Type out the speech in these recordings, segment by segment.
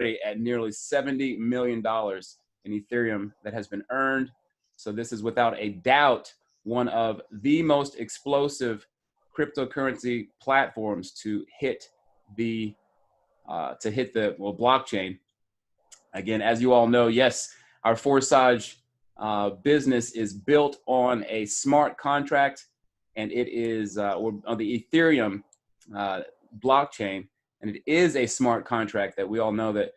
at nearly $70 million in Ethereum that has been earned. So this is without a doubt one of the most explosive cryptocurrency platforms to hit the blockchain. Again, as you all know, yes, our Forsage business is built on a smart contract, and it is on the Ethereum blockchain, and it is a smart contract that we all know that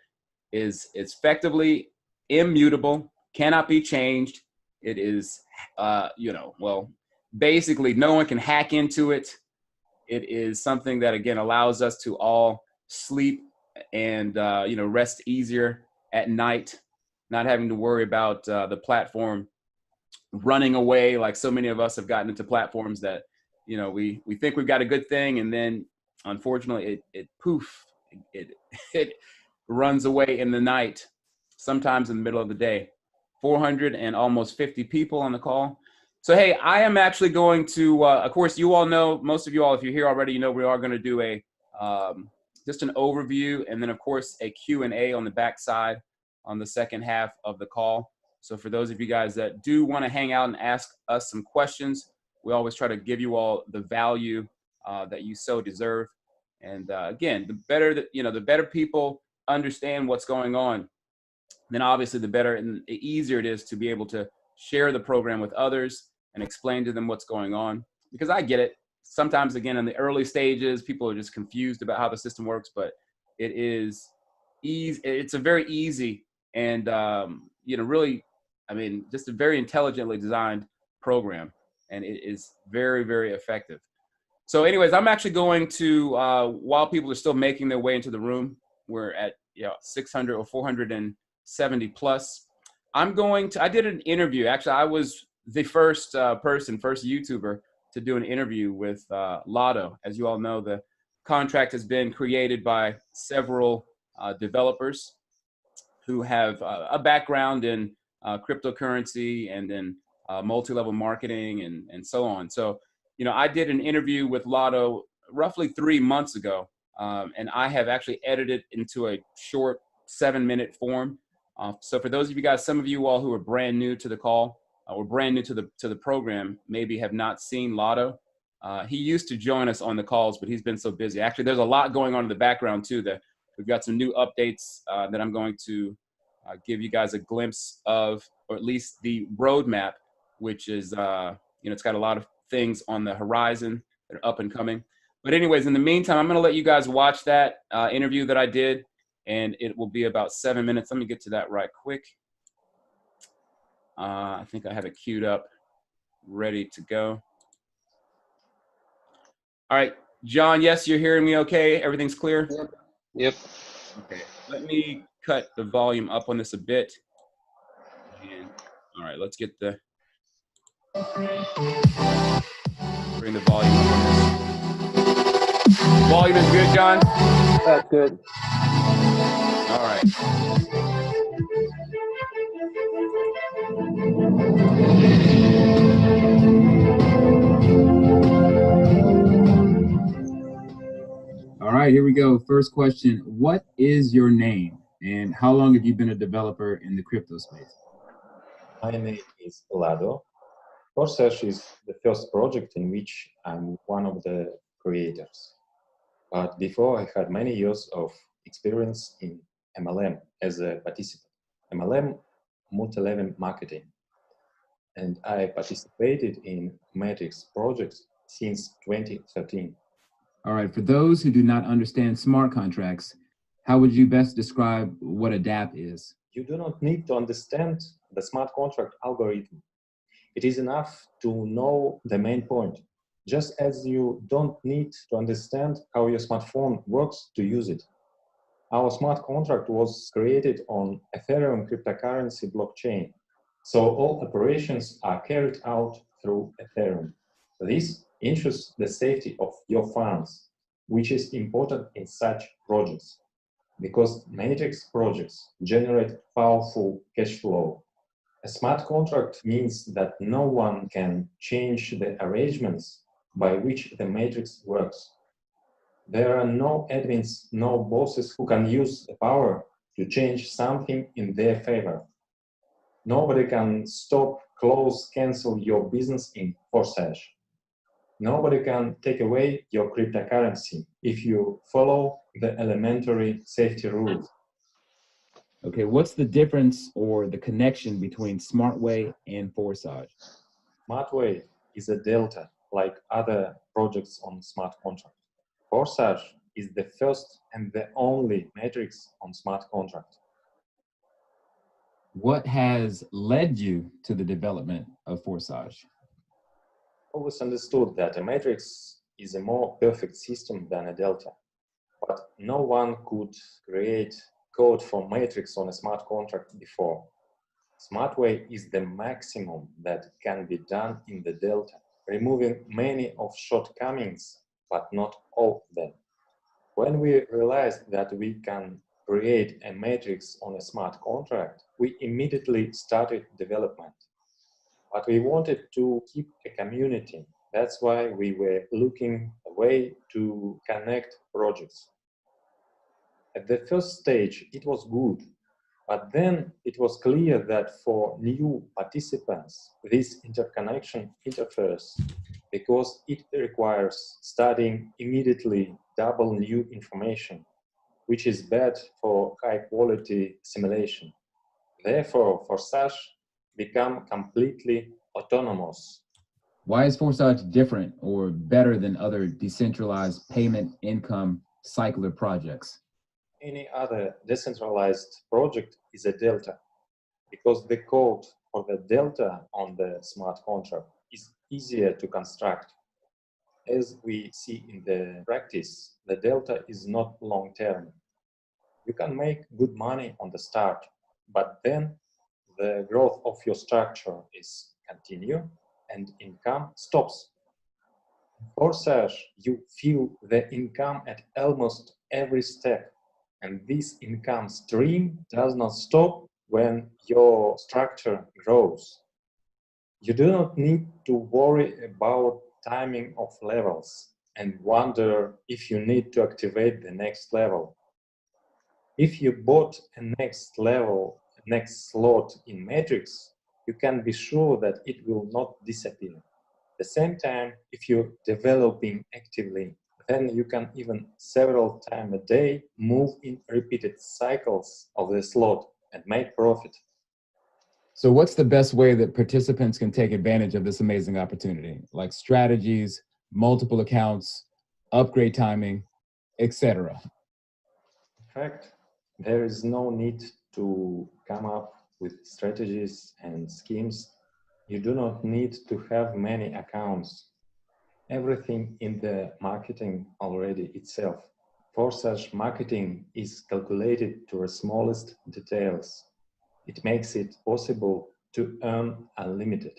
is effectively immutable, cannot be changed. It is, basically no one can hack into it. It is something that, again, allows us to all sleep and, rest easier at night, not having to worry about the platform running away like so many of us have gotten into platforms that, we think we've got a good thing, and then unfortunately it runs away in the night, sometimes in the middle of the day. 400 and almost 50 people on the call. So, hey, I am actually going to, of course, you all know, most of you all, if you're here already, we are going to do a just an overview, and then, of course, a Q&A on the backside on the second half of the call. So for those of you guys that do want to hang out and ask us some questions, we always try to give you all the value that you so deserve. And again, the better that, the better people understand what's going on, then obviously the better and the easier it is to be able to share the program with others and explain to them what's going on. Because I get it. Sometimes, again, in the early stages, people are just confused about how the system works, but it is easy. It's a very easy and, really, just a very intelligently designed program, and it is very, very effective. So anyways, I'm actually going to, while people are still making their way into the room, we're at 600 or 470 plus. I did an interview. Actually, I was the first YouTuber to do an interview with Lotto. As you all know, the contract has been created by several developers who have a background in cryptocurrency and in multi-level marketing and so on. So, I did an interview with Lotto roughly 3 months ago, and I have actually edited it into a short 7-minute form. So for those of you guys, some of you all who are brand new to the call or brand new to the program, maybe have not seen Lotto. He used to join us on the calls, but he's been so busy. Actually, there's a lot going on in the background too. That we've got some new updates that I'm going to give you guys a glimpse of, or at least the roadmap, which is, it's got a lot of things on the horizon that are up and coming. But anyways, in the meantime, I'm going to let you guys watch that interview that I did, and it will be about 7 minutes. Let me get to that right quick. I think I have it queued up, ready to go. All right, John, yes, you're hearing me okay? Everything's clear? Yep. Okay, let me cut the volume up on this a bit. And, all right, let's get bring the volume up on this. Volume is good, John? That's good. All right. All right, here we go. First question. What is your name and how long have you been a developer in the crypto space? My name is Lado. Forsage is the first project in which I'm one of the creators. But before, I had many years of experience in MLM as a participant. MLM, multi-level marketing. And I participated in Matrix projects since 2013. All right, for those who do not understand smart contracts, how would you best describe what a DApp is? You do not need to understand the smart contract algorithm. It is enough to know the main point, just as you don't need to understand how your smartphone works to use it. Our smart contract was created on Ethereum cryptocurrency blockchain, so all operations are carried out through Ethereum. This ensures the safety of your funds, which is important in such projects, because Matrix projects generate powerful cash flow. A smart contract means that no one can change the arrangements by which the matrix works. There are no admins, no bosses who can use the power to change something in their favor. Nobody can stop, close, cancel your business in Forsage. Nobody can take away your cryptocurrency if you follow the elementary safety rules. Okay, what's the difference or the connection between SmartWay and Forsage? SmartWay is a delta like other projects on smart contract. Forsage is the first and the only matrix on smart contract. What has led you to the development of Forsage? Always understood that a matrix is a more perfect system than a delta, but no one could create code for matrix on a smart contract before. SmartWay is the maximum that can be done in the delta, removing many of shortcomings, but not all of them. When we realized that we can create a matrix on a smart contract, we immediately started development. But we wanted to keep a community. That's why we were looking a way to connect projects. At the first stage, it was good, but then it was clear that for new participants, this interconnection interferes because it requires studying immediately double new information, which is bad for high-quality simulation. Therefore, Forsage become completely autonomous. Why is Forsage different or better than other decentralized payment income cycler projects? Any other decentralized project is a delta, because the code for the delta on the smart contract is easier to construct. As we see in the practice, the delta is not long-term. You can make good money on the start, but then the growth of your structure is continue and income stops. For Forsage, you feel the income at almost every step, and this income stream does not stop when your structure grows. You do not need to worry about timing of levels and wonder if you need to activate the next level. If you bought a next level, next slot in Matrix, you can be sure that it will not disappear. At the same time, if you're developing actively, then you can even several times a day move in repeated cycles of the slot and make profit. So what's the best way that participants can take advantage of this amazing opportunity? Like strategies, multiple accounts, upgrade timing, etc. In fact, there is no need to come up with strategies and schemes. You do not need to have many accounts. Everything in the marketing already itself. Forsage marketing is calculated to the smallest details. It makes it possible to earn unlimited.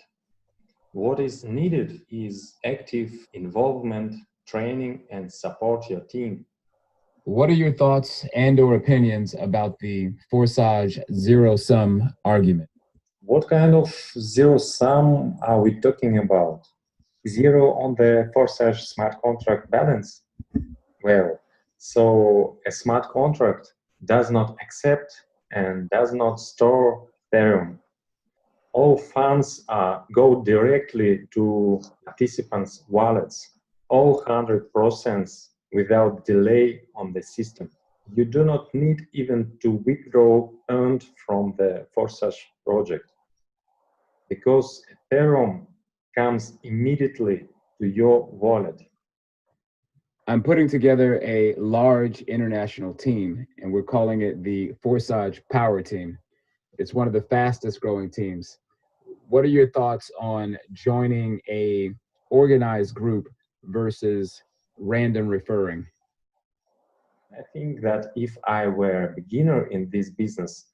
What is needed is active involvement, training, and support your team. What are your thoughts and or opinions about the Forsage zero-sum argument? What kind of zero sum are we talking about? Zero on the Forsage smart contract balance? Well, so a smart contract does not accept and does not store Ethereum. All funds go directly to participants' wallets, all 100% without delay on the system. You do not need even to withdraw earned from the Forsage project, because Ethereum comes immediately to your wallet. I'm putting together a large international team, and we're calling it the Forsage Power Team. It's one of the fastest growing teams. What are your thoughts on joining a organized group versus random referring? I think that if I were a beginner in this business,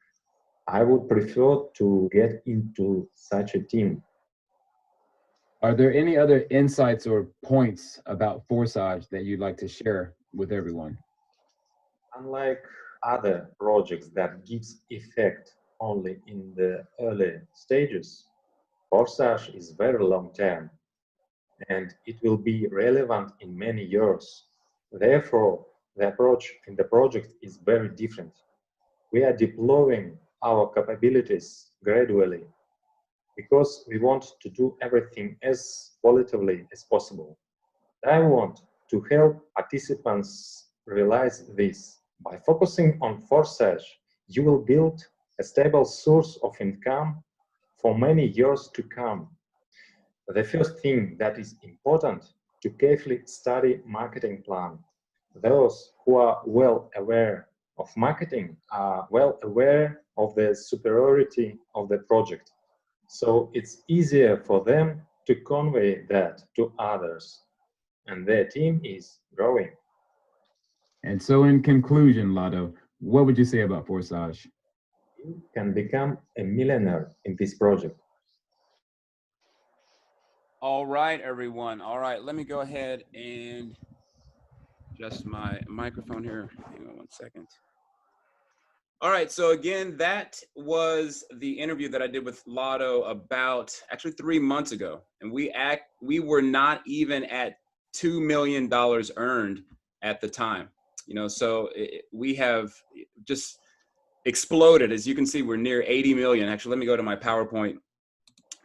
I would prefer to get into such a team. Are there any other insights or points about Forsage that you'd like to share with everyone? Unlike other projects that gives effect only in the early stages, Forsage is very long term and it will be relevant in many years. Therefore, the approach in the project is very different. we are deploying our capabilities gradually because we want to do everything as qualitatively as possible. I want to help participants realize this. By focusing on Forsage, you will build a stable source of income for many years to come. The first thing that is important to carefully study marketing plan. Those who are well aware of marketing are well aware of the superiority of the project. So it's easier for them to convey that to others, and their team is growing. And so in conclusion, Lado, what would you say about Forsage? You can become a millionaire in this project. All right, everyone. All right, let me go ahead and adjust my microphone here. Hang on one second. All right, so again, that was the interview that I did with Lotto about actually 3 months ago, and we were not even at $2 million earned at the time. You know, so we have just exploded. As you can see, we're near 80 million. Actually, let me go to my PowerPoint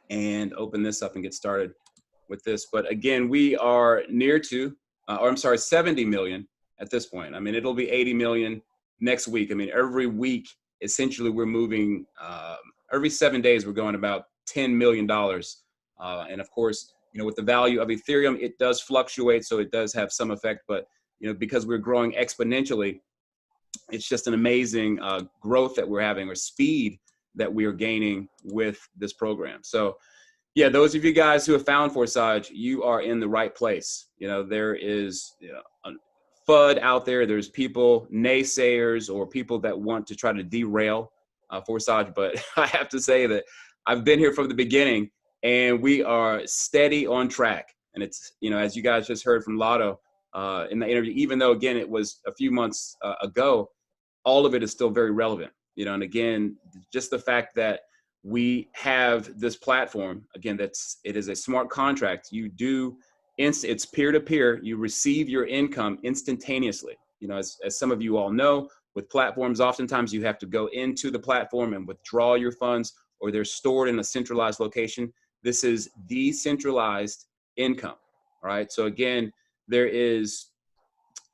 and open this up and get started with this. But again, we are near to, or I'm sorry, 70 million at this point. I mean, it'll be 80 million next week. I mean, every week, essentially, we're moving, every 7 days, we're going about $10 million. And of course, you know, with the value of Ethereum, it does fluctuate. So it does have some effect, but, you know, because we're growing exponentially, it's just an amazing growth that we're having, or speed that we are gaining with this program. So yeah, those of you guys who have found Forsage, you are in the right place. You know, there is, you know, a FUD out there. There's people, naysayers, or people that want to try to derail Forsage. But I have to say that I've been here from the beginning, and we are steady on track. And it's, you know, as you guys just heard from Lotto in the interview, even though, again, it was a few months ago, all of it is still very relevant. You know, and again, just the fact that we have this platform, again, it is a smart contract. You do, it's peer-to-peer. You receive your income instantaneously. You know, as some of you all know, with platforms, oftentimes you have to go into the platform and withdraw your funds, or they're stored in a centralized location. This is decentralized income, all right? So again, there is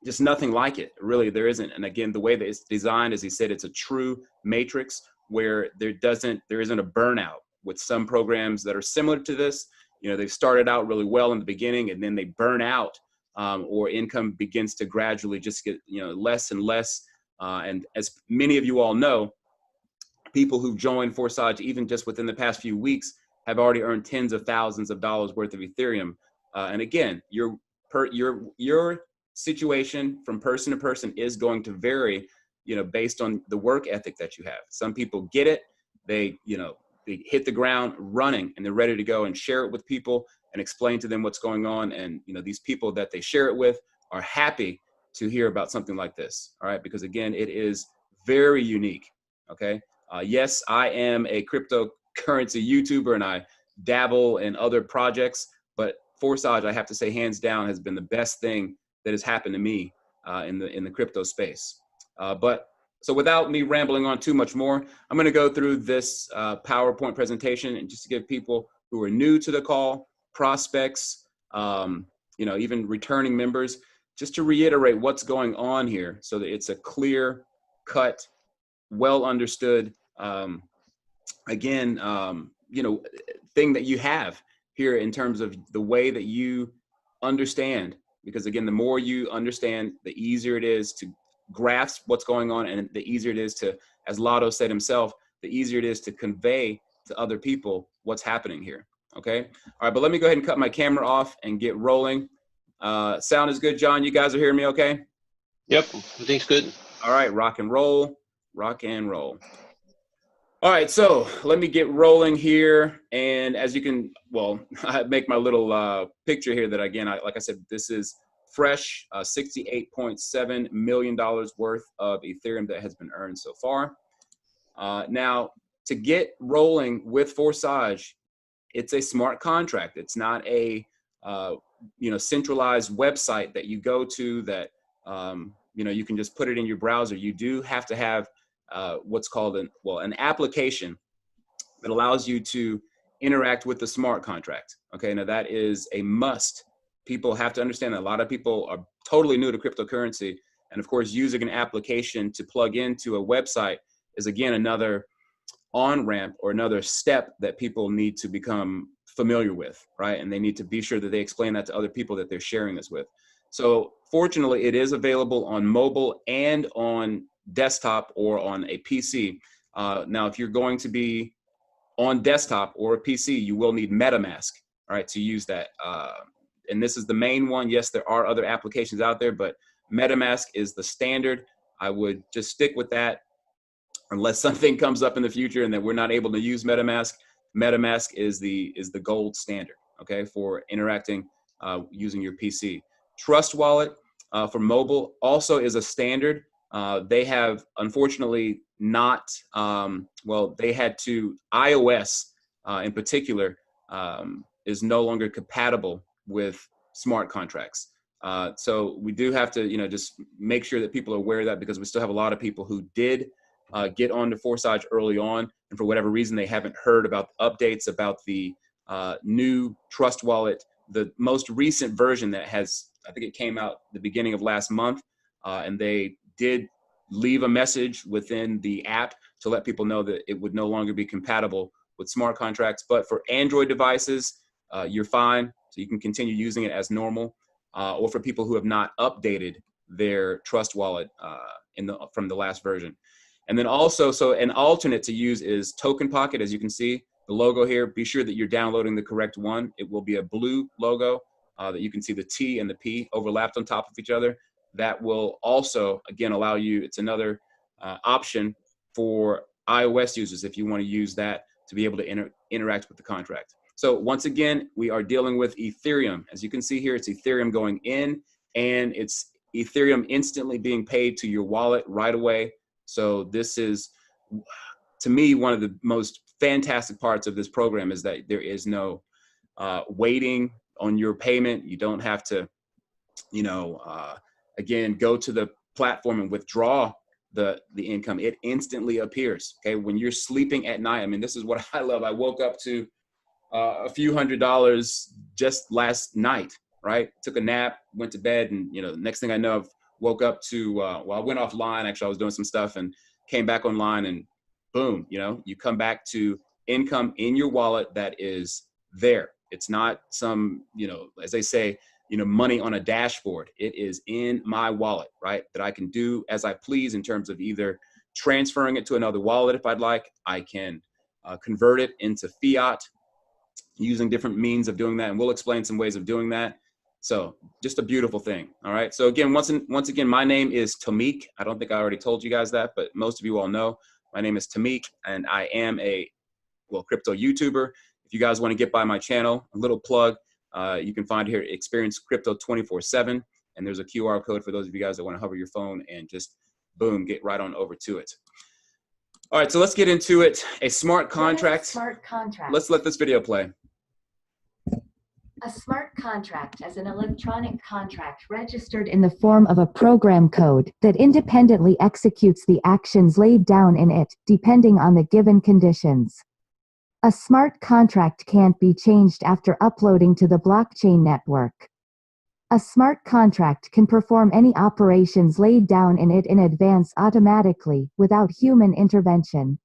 just nothing like it, really. There isn't. And again, the way that it's designed, as he said, it's a true matrix where there isn't a burnout with some programs that are similar to this. You know, they've started out really well in the beginning, and then they burn out, or income begins to gradually just get, you know, less and less. And as many of you all know, people who've joined Forsage, even just within the past few weeks, have already earned tens of thousands of dollars worth of Ethereum. And again, your situation from person to person is going to vary, you know, based on the work ethic that you have. Some people get it, they, you know, they hit the ground running, and they're ready to go and share it with people and explain to them what's going on. And, you know, these people that they share it with are happy to hear about something like this. All right. Because again, it is very unique. Okay. Yes, I am a cryptocurrency YouTuber, and I dabble in other projects, but Forsage, I have to say, hands down, has been the best thing that has happened to me in the crypto space. But so without me rambling on too much more, I'm going to go through this PowerPoint presentation, and just to give people who are new to the call, prospects, you know, even returning members, just to reiterate what's going on here, so that it's a clear cut, well understood, you know, thing that you have here in terms of the way that you understand. Because again, the more you understand, the easier it is to grasp what's going on, and the easier it is to, as Lotto said himself, the easier it is to convey to other people what's happening here. Okay. All right, but let me go ahead and cut my camera off and get rolling. Sound is good, John? You guys are hearing me okay? Yep, everything's good. All right, rock and roll, rock and roll. All right, so let me get rolling here. And as you can, well, I make my little picture here that, again, like I said, this is fresh, $68.7 million worth of Ethereum that has been earned so far. Now, to get rolling with Forsage, it's a smart contract. It's not a you know, centralized website that you go to that you know, you can just put it in your browser. You do have to have what's called an application that allows you to interact with the smart contract. Okay, now that is a must. People have to understand that a lot of people are totally new to cryptocurrency. And of course, using an application to plug into a website is, again, another on-ramp or another step that people need to become familiar with, right? And they need to be sure that they explain that to other people that they're sharing this with. So fortunately, it is available on mobile and on desktop or on a PC. Now, if you're going to be on desktop or a PC, you will need MetaMask, all right, to use that. And this is the main one. Yes, there are other applications out there, but MetaMask is the standard. I would just stick with that unless something comes up in the future and that we're not able to use MetaMask. MetaMask is the gold standard, okay, for interacting using your PC. Trust Wallet for mobile also is a standard. They have unfortunately not, well, they had to, iOS in particular is no longer compatible with smart contracts. So we do have to, just make sure that people are aware of that, because we still have a lot of people who did get onto Forsage early on, and for whatever reason, they haven't heard about updates about the new Trust Wallet, the most recent version that has, I think it came out the beginning of last month, and they did leave a message within the app to let people know that it would no longer be compatible with smart contracts. But for Android devices, you're fine. So you can continue using it as normal. Or for people who have not updated their Trust Wallet from the last version. And then also, so an alternate to use is Token Pocket. As you can see, the logo here, be sure that you're downloading the correct one. It will be a blue logo that you can see the T and the P overlapped on top of each other. That will also, again, allow you, it's another option for iOS users if you want to use that to be able to interact with the contract. So once again, we are dealing with Ethereum. As you can see here, it's Ethereum going in, and it's Ethereum instantly being paid to your wallet right away. So this is, to me, one of the most fantastic parts of this program is that there is no waiting on your payment. You don't have to, again, go to the platform and withdraw the income. It instantly appears. Okay, when you're sleeping at night. I mean, this is what I love. I woke up to a few $100s just last night, right? Took a nap, went to bed, and the next thing I know, I've woke up to, I went offline. Actually, I was doing some stuff and came back online, and boom, you come back to income in your wallet that is there. It's not some, as they say, money on a dashboard. It is in my wallet, right? That I can do as I please in terms of either transferring it to another wallet if I'd like. I can convert it into fiat using different means of doing that. And we'll explain some ways of doing that. So just a beautiful thing. All right. So again, once again, my name is Tamik. I don't think I already told you guys that, but most of you all know my name is Tamik, and I am a crypto YouTuber. If you guys want to get by my channel, a little plug, you can find here Experience Crypto 24/7, and there's a QR code for those of you guys that want to hover your phone and just boom, get right on over to it. All right, so let's get into it. A smart contract. Smart contract. Let's let this video play. A smart contract is an electronic contract registered in the form of a program code that independently executes the actions laid down in it, depending on the given conditions. A smart contract can't be changed after uploading to the blockchain network. A smart contract can perform any operations laid down in it in advance automatically, without human intervention.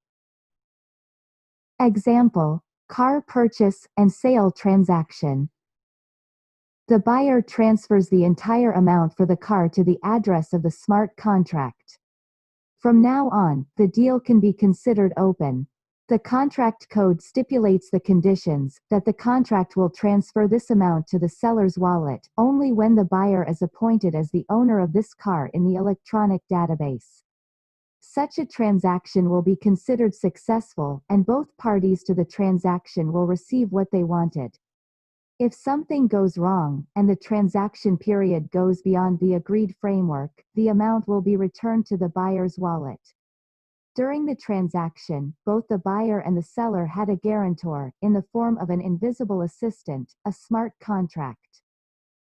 Example: car purchase and sale transaction. The buyer transfers the entire amount for the car to the address of the smart contract. From now on, the deal can be considered open. The contract code stipulates the conditions that the contract will transfer this amount to the seller's wallet only when the buyer is appointed as the owner of this car in the electronic database. Such a transaction will be considered successful, and both parties to the transaction will receive what they wanted. If something goes wrong, and the transaction period goes beyond the agreed framework, the amount will be returned to the buyer's wallet. During the transaction, both the buyer and the seller had a guarantor, in the form of an invisible assistant, a smart contract.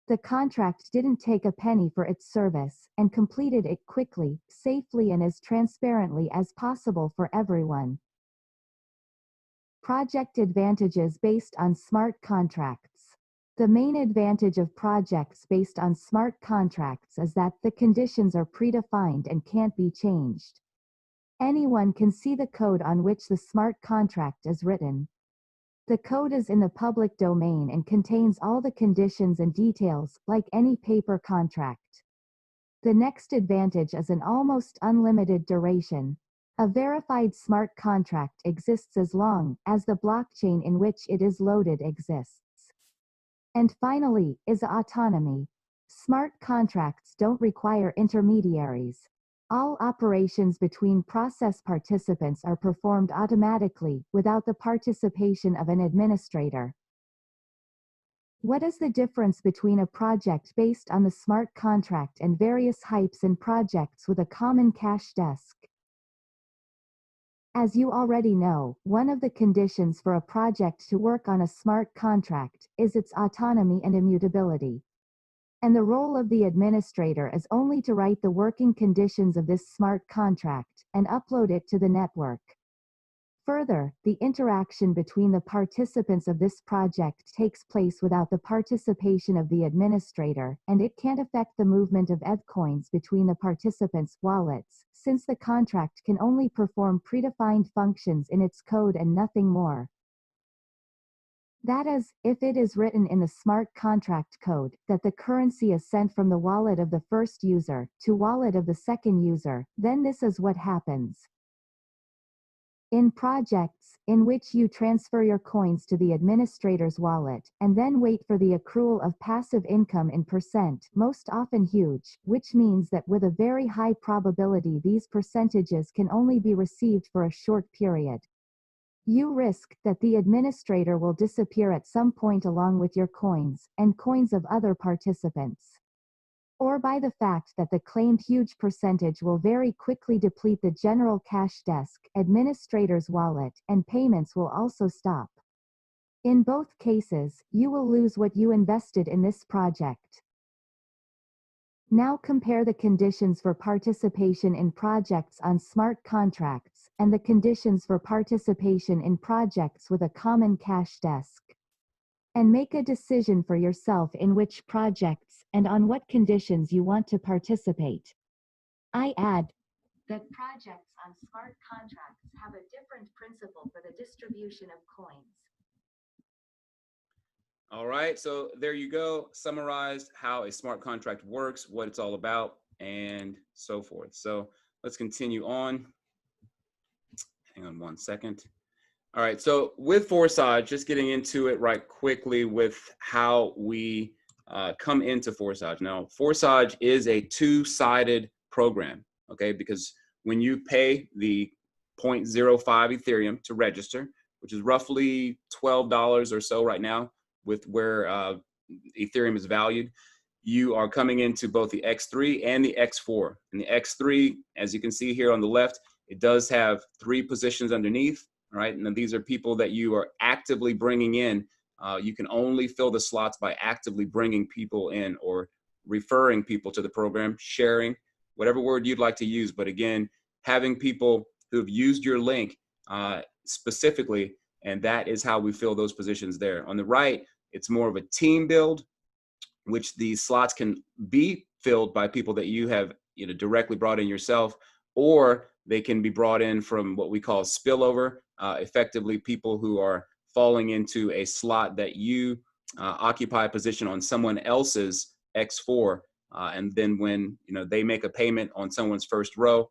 The contract didn't take a penny for its service, and completed it quickly, safely and as transparently as possible for everyone. Project advantages based on smart contracts. The main advantage of projects based on smart contracts is that the conditions are predefined and can't be changed. Anyone can see the code on which the smart contract is written. The code is in the public domain and contains all the conditions and details, like any paper contract. The next advantage is an almost unlimited duration. A verified smart contract exists as long as the blockchain in which it is loaded exists. And finally, is autonomy. Smart contracts don't require intermediaries. All operations between process participants are performed automatically, without the participation of an administrator. What is the difference between a project based on the smart contract and various hypes and projects with a common cash desk? As you already know, one of the conditions for a project to work on a smart contract is its autonomy and immutability. And the role of the administrator is only to write the working conditions of this smart contract, and upload it to the network. Further, the interaction between the participants of this project takes place without the participation of the administrator, and it can't affect the movement of Coins between the participants' wallets, since the contract can only perform predefined functions in its code and nothing more. That is, if it is written in the smart contract code that the currency is sent from the wallet of the first user to wallet of the second user, then this is what happens. In projects, in which you transfer your coins to the administrator's wallet, and then wait for the accrual of passive income in percent, most often huge, which means that with a very high probability these percentages can only be received for a short period. You risk that the administrator will disappear at some point along with your coins, and coins of other participants. Or by the fact that the claimed huge percentage will very quickly deplete the general cash desk, administrator's wallet, and payments will also stop. In both cases, you will lose what you invested in this project. Now compare the conditions for participation in projects on smart contracts, and the conditions for participation in projects with a common cash desk. And make a decision for yourself in which projects, and on what conditions you want to participate. I add that projects on smart contracts have a different principle for the distribution of coins. All right, so there you go, summarized how a smart contract works, what it's all about, and so forth. So let's continue on. Hang on one second. All right, so with Forsage, just getting into it right quickly with how we come into Forsage. Now, Forsage is a two-sided program, okay? Because when you pay the 0.05 Ethereum to register, which is roughly $12 or so right now, with where Ethereum is valued, you are coming into both the X3 and the X4. And the X3, as you can see here on the left, it does have 3 positions underneath, all right? And these are people that you are actively bringing in. You can only fill the slots by actively bringing people in or referring people to the program, sharing, whatever word you'd like to use. But again, having people who have used your link specifically, and that is how we fill those positions there. On the right, it's more of a team build, which these slots can be filled by people that you have directly brought in yourself, or they can be brought in from what we call spillover, effectively people who are falling into a slot that you occupy a position on someone else's X4, and then when they make a payment on someone's first row,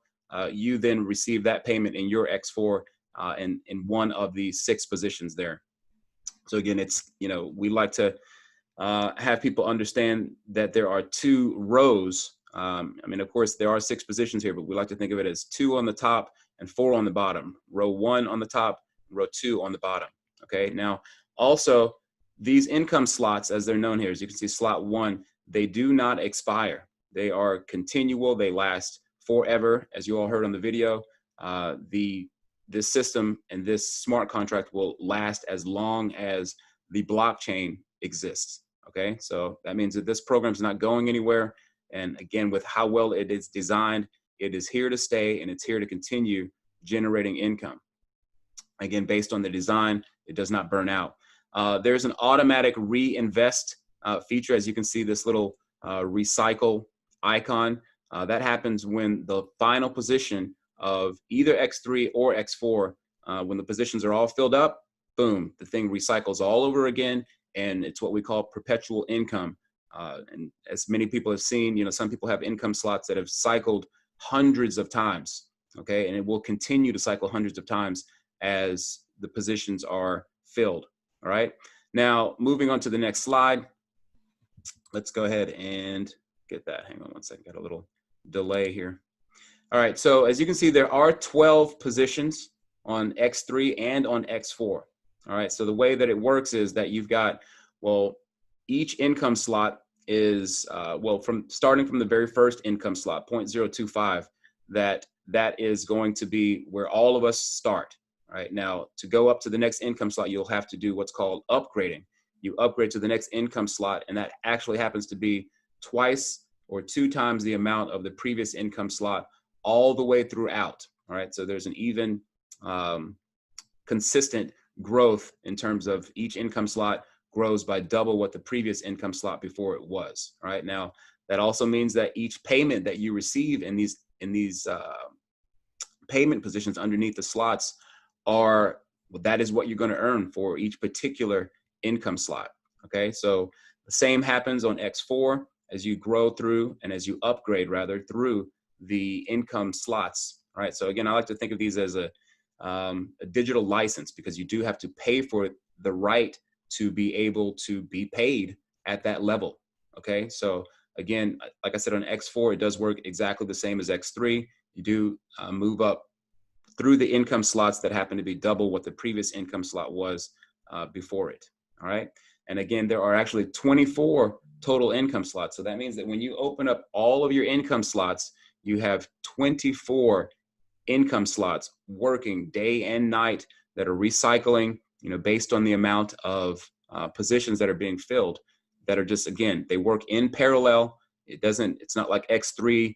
you then receive that payment in your X4 in one of the 6 positions there. So again, it's we like to have people understand that there are 2 rows. I mean, of course, there are 6 positions here, but we like to think of it as 2 on the top and 4 on the bottom. Row 1 on the top, row 2 on the bottom. Okay. Now, also, these income slots, as they're known here, as you can see, slot 1, they do not expire. They are continual. They last forever, as you all heard on the video. This system and this smart contract will last as long as the blockchain exists. Okay, so that means that this program is not going anywhere. And again, with how well it is designed, it is here to stay and it's here to continue generating income. Again, based on the design, it does not burn out. There's an automatic reinvest feature. As you can see, this little recycle icon. That happens when the final position of either X3 or X4, when the positions are all filled up, boom, the thing recycles all over again. And it's what we call perpetual income. And as many people have seen, you know, some people have income slots that have cycled hundreds of times, okay? And it will continue to cycle hundreds of times as the positions are filled, all right? Now, moving on to the next slide. Let's go ahead and get that. Hang on one second, got a little delay here. All right, so as you can see, there are 12 positions on X3 and on X4. All right, so the way that it works is that you've got, well, each income slot is, starting from the very first income slot, 0.025, that is going to be where all of us start. All right, now to go up to the next income slot, you'll have to do what's called upgrading. You upgrade to the next income slot, and that actually happens to be twice or 2 times the amount of the previous income slot all the way throughout. All right, so there's an even consistent growth in terms of each income slot grows by double what the previous income slot before it was. All right, now that also means that each payment that you receive in these payment positions underneath the slots that is what you're going to earn for each particular income slot. Okay, so the same happens on X4 as you grow through and as you upgrade rather through the income slots. All right, so again, I like to think of these as a digital license, because you do have to pay for the right to be able to be paid at that level. Okay, so again, like I said, on X4, it does work exactly the same as X3. You do move up through the income slots that happen to be double what the previous income slot was before it. All right, and again, there are actually 24 total income slots. So that means that when you open up all of your income slots, you have 24 income slots working day and night that are recycling, you know, based on the amount of positions that are being filled, that are just, again, they work in parallel. It's not like X3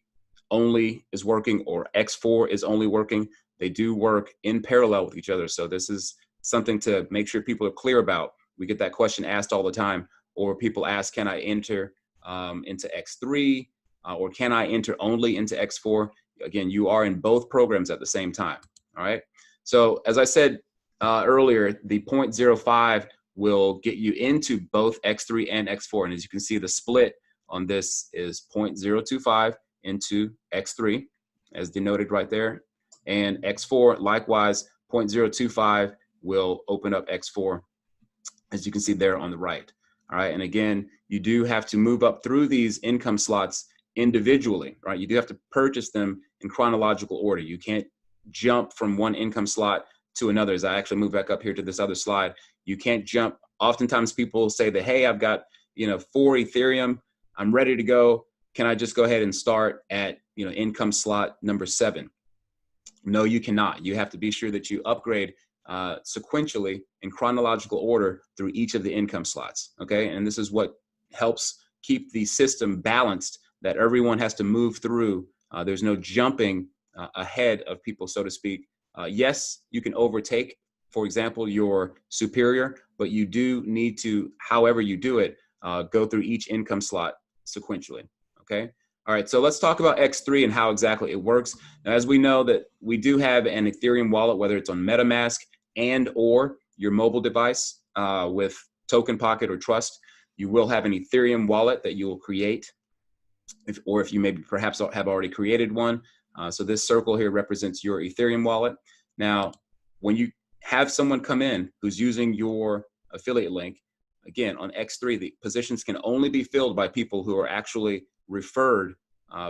only is working or X4 is only working. They do work in parallel with each other. So this is something to make sure people are clear about. We get that question asked all the time, or people ask, can I enter into X3 or can I enter only into X4? Again, you are in both programs at the same time. All right. So as I said earlier, the 0.05 will get you into both X3 and X4. And as you can see, the split on this is 0.025 into X3, as denoted right there. And X4, likewise, 0.025 will open up X4, as you can see there on the right. All right. And again, you do have to move up through these income slots individually, right? You do have to purchase them in chronological order. You can't jump from one income slot to another. As I actually move back up here to this other slide, you can't jump. Oftentimes people say that, hey, I've got, 4 Ethereum, I'm ready to go. Can I just go ahead and start at, income slot number 7? No, you cannot. You have to be sure that you upgrade sequentially in chronological order through each of the income slots. Okay. And this is what helps keep the system balanced, that everyone has to move through. There's no jumping ahead of people, so to speak. Yes, you can overtake, for example, your superior, but you do need to, however you do it, go through each income slot sequentially. Okay. All right, so let's talk about X3 and how exactly it works. Now, as we know that we do have an Ethereum wallet, whether it's on MetaMask and or your mobile device with Token Pocket or Trust, you will have an Ethereum wallet that you will create, if you maybe perhaps have already created one. So this circle here represents your Ethereum wallet. Now, when you have someone come in who's using your affiliate link, again, on X3, the positions can only be filled by people who are actually referred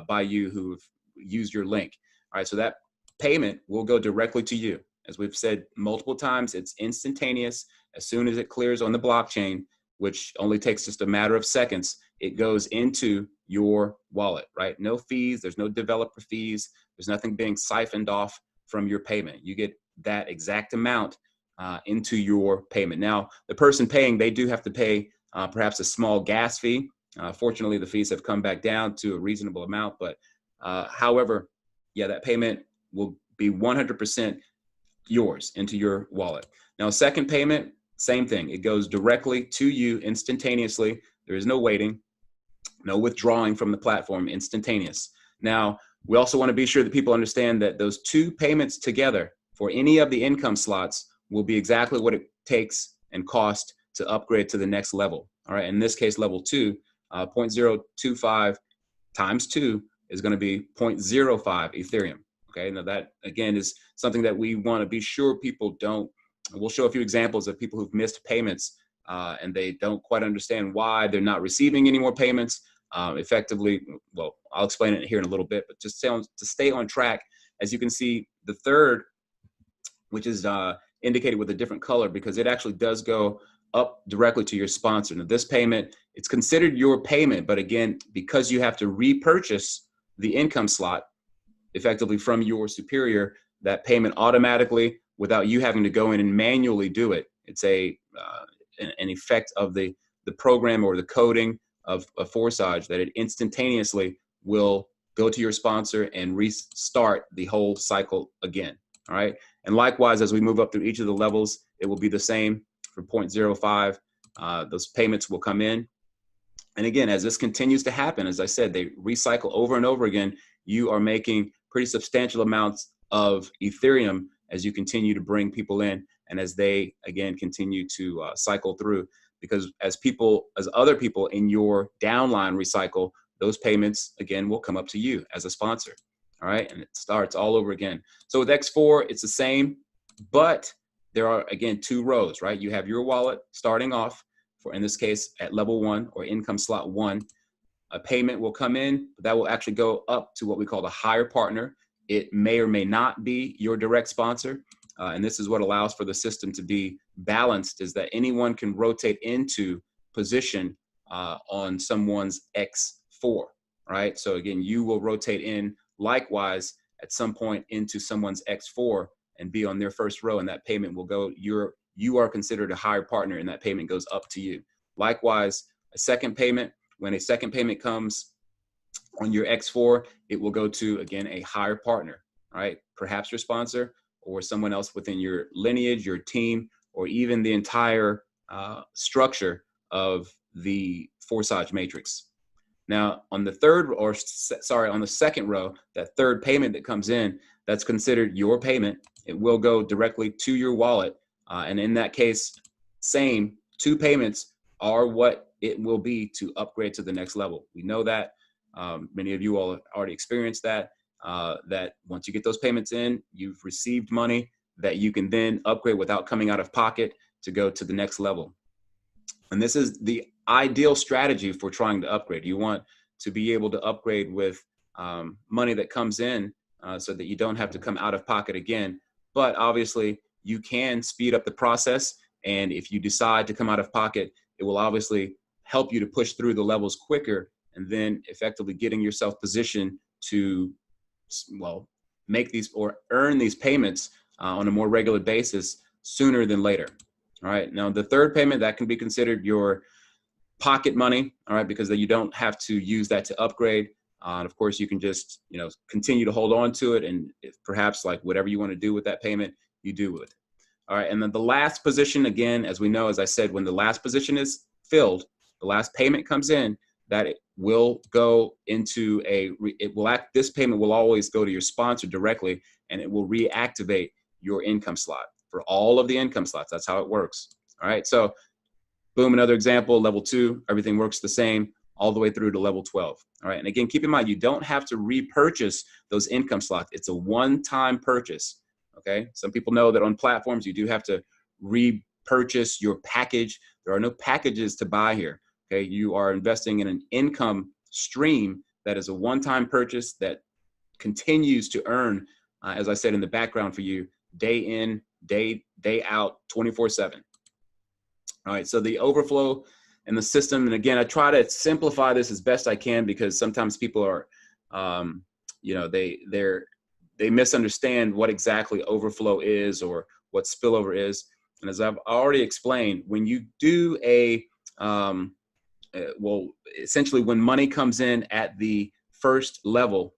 by you, who've used your link. All right, so that payment will go directly to you. As we've said multiple times, it's instantaneous. As soon as it clears on the blockchain, which only takes just a matter of seconds, it goes into your wallet, right? No fees, there's no developer fees, there's nothing being siphoned off from your payment. You get that exact amount into your payment. Now, the person paying, they do have to pay perhaps a small gas fee. Fortunately, the fees have come back down to a reasonable amount, but however, yeah, that payment will be 100% yours into your wallet. Now, second payment, same thing. It goes directly to you instantaneously. There is no waiting, no withdrawing from the platform, instantaneous. Now, we also want to be sure that people understand that those two payments together for any of the income slots will be exactly what it takes and cost to upgrade to the next level. All right, in this case, level 2, 0.025 times 2 is going to be 0.05 Ethereum. Okay, now that again is something that we want to be sure people don't. We'll show a few examples of people who've missed payments and they don't quite understand why they're not receiving any more payments. Effectively, well, I'll explain it here in a little bit, but just to stay on track, as you can see, the third, which is indicated with a different color because it actually does go up directly to your sponsor. Now, this payment, it's considered your payment, but again, because you have to repurchase the income slot effectively from your superior, that payment automatically, without you having to go in and manually do it, it's an effect of the program or the coding of Forsage that it instantaneously will go to your sponsor and restart the whole cycle again. All right. And likewise, as we move up through each of the levels, it will be the same for 0.05. Those payments will come in. And again, as this continues to happen, as I said, they recycle over and over again. You are making pretty substantial amounts of Ethereum as you continue to bring people in and as they, again, continue to cycle through. Because as other people in your downline recycle, those payments, again, will come up to you as a sponsor. All right, and it starts all over again. So with X4, it's the same, but there are, again, two rows, right? You have your wallet starting off, for in this case, at level 1 or income slot 1. A payment will come in, but that will actually go up to what we call the higher partner. It may or may not be your direct sponsor. And this is what allows for the system to be balanced, is that anyone can rotate into position on someone's X4, right? So again, you will rotate in likewise at some point into someone's X4 and be on their first row, and that payment will go, you are considered a higher partner, and that payment goes up to you. Likewise, a second payment, when a second payment comes on your X4, it will go to, again, a higher partner, right? Perhaps your sponsor or someone else within your lineage, your team, or even the entire structure of the Forsage matrix. Now, on the second row, that third payment that comes in, that's considered your payment. It will go directly to your wallet. And in that case, same, two payments are what it will be to upgrade to the next level. We know that. Many of you all have already experienced that, that once you get those payments in, you've received money that you can then upgrade without coming out of pocket to go to the next level. And this is the ideal strategy for trying to upgrade. You want to be able to upgrade with money that comes in so that you don't have to come out of pocket again. But obviously, you can speed up the process. And if you decide to come out of pocket, it will obviously help you to push through the levels quicker, and then effectively getting yourself positioned to, well, make these or earn these payments on a more regular basis sooner than later. All right. Now, the third payment, that can be considered your pocket money. All right. Because then you don't have to use that to upgrade. And of course, you can just, continue to hold on to it. And if perhaps like whatever you want to do with that payment, you do with it. All right. And then the last position, again, as we know, as I said, when the last position is filled, the last payment comes in, that it will go into this payment will always go to your sponsor directly, and it will reactivate your income slot for all of the income slots. That's how it works. All right. So boom, another example, level 2, everything works the same all the way through to level 12. All right. And again, keep in mind, you don't have to repurchase those income slots. It's a one-time purchase. Okay. Some people know that on platforms, you do have to repurchase your package. There are no packages to buy here. Okay. You are investing in an income stream that is a one-time purchase that continues to earn, as I said, in the background for you, day in, day out, 24/7. All right. So the overflow and the system, and again, I try to simplify this as best I can, because sometimes people are, they misunderstand what exactly overflow is or what spillover is. And as I've already explained, when you do a well, essentially when money comes in at the first level,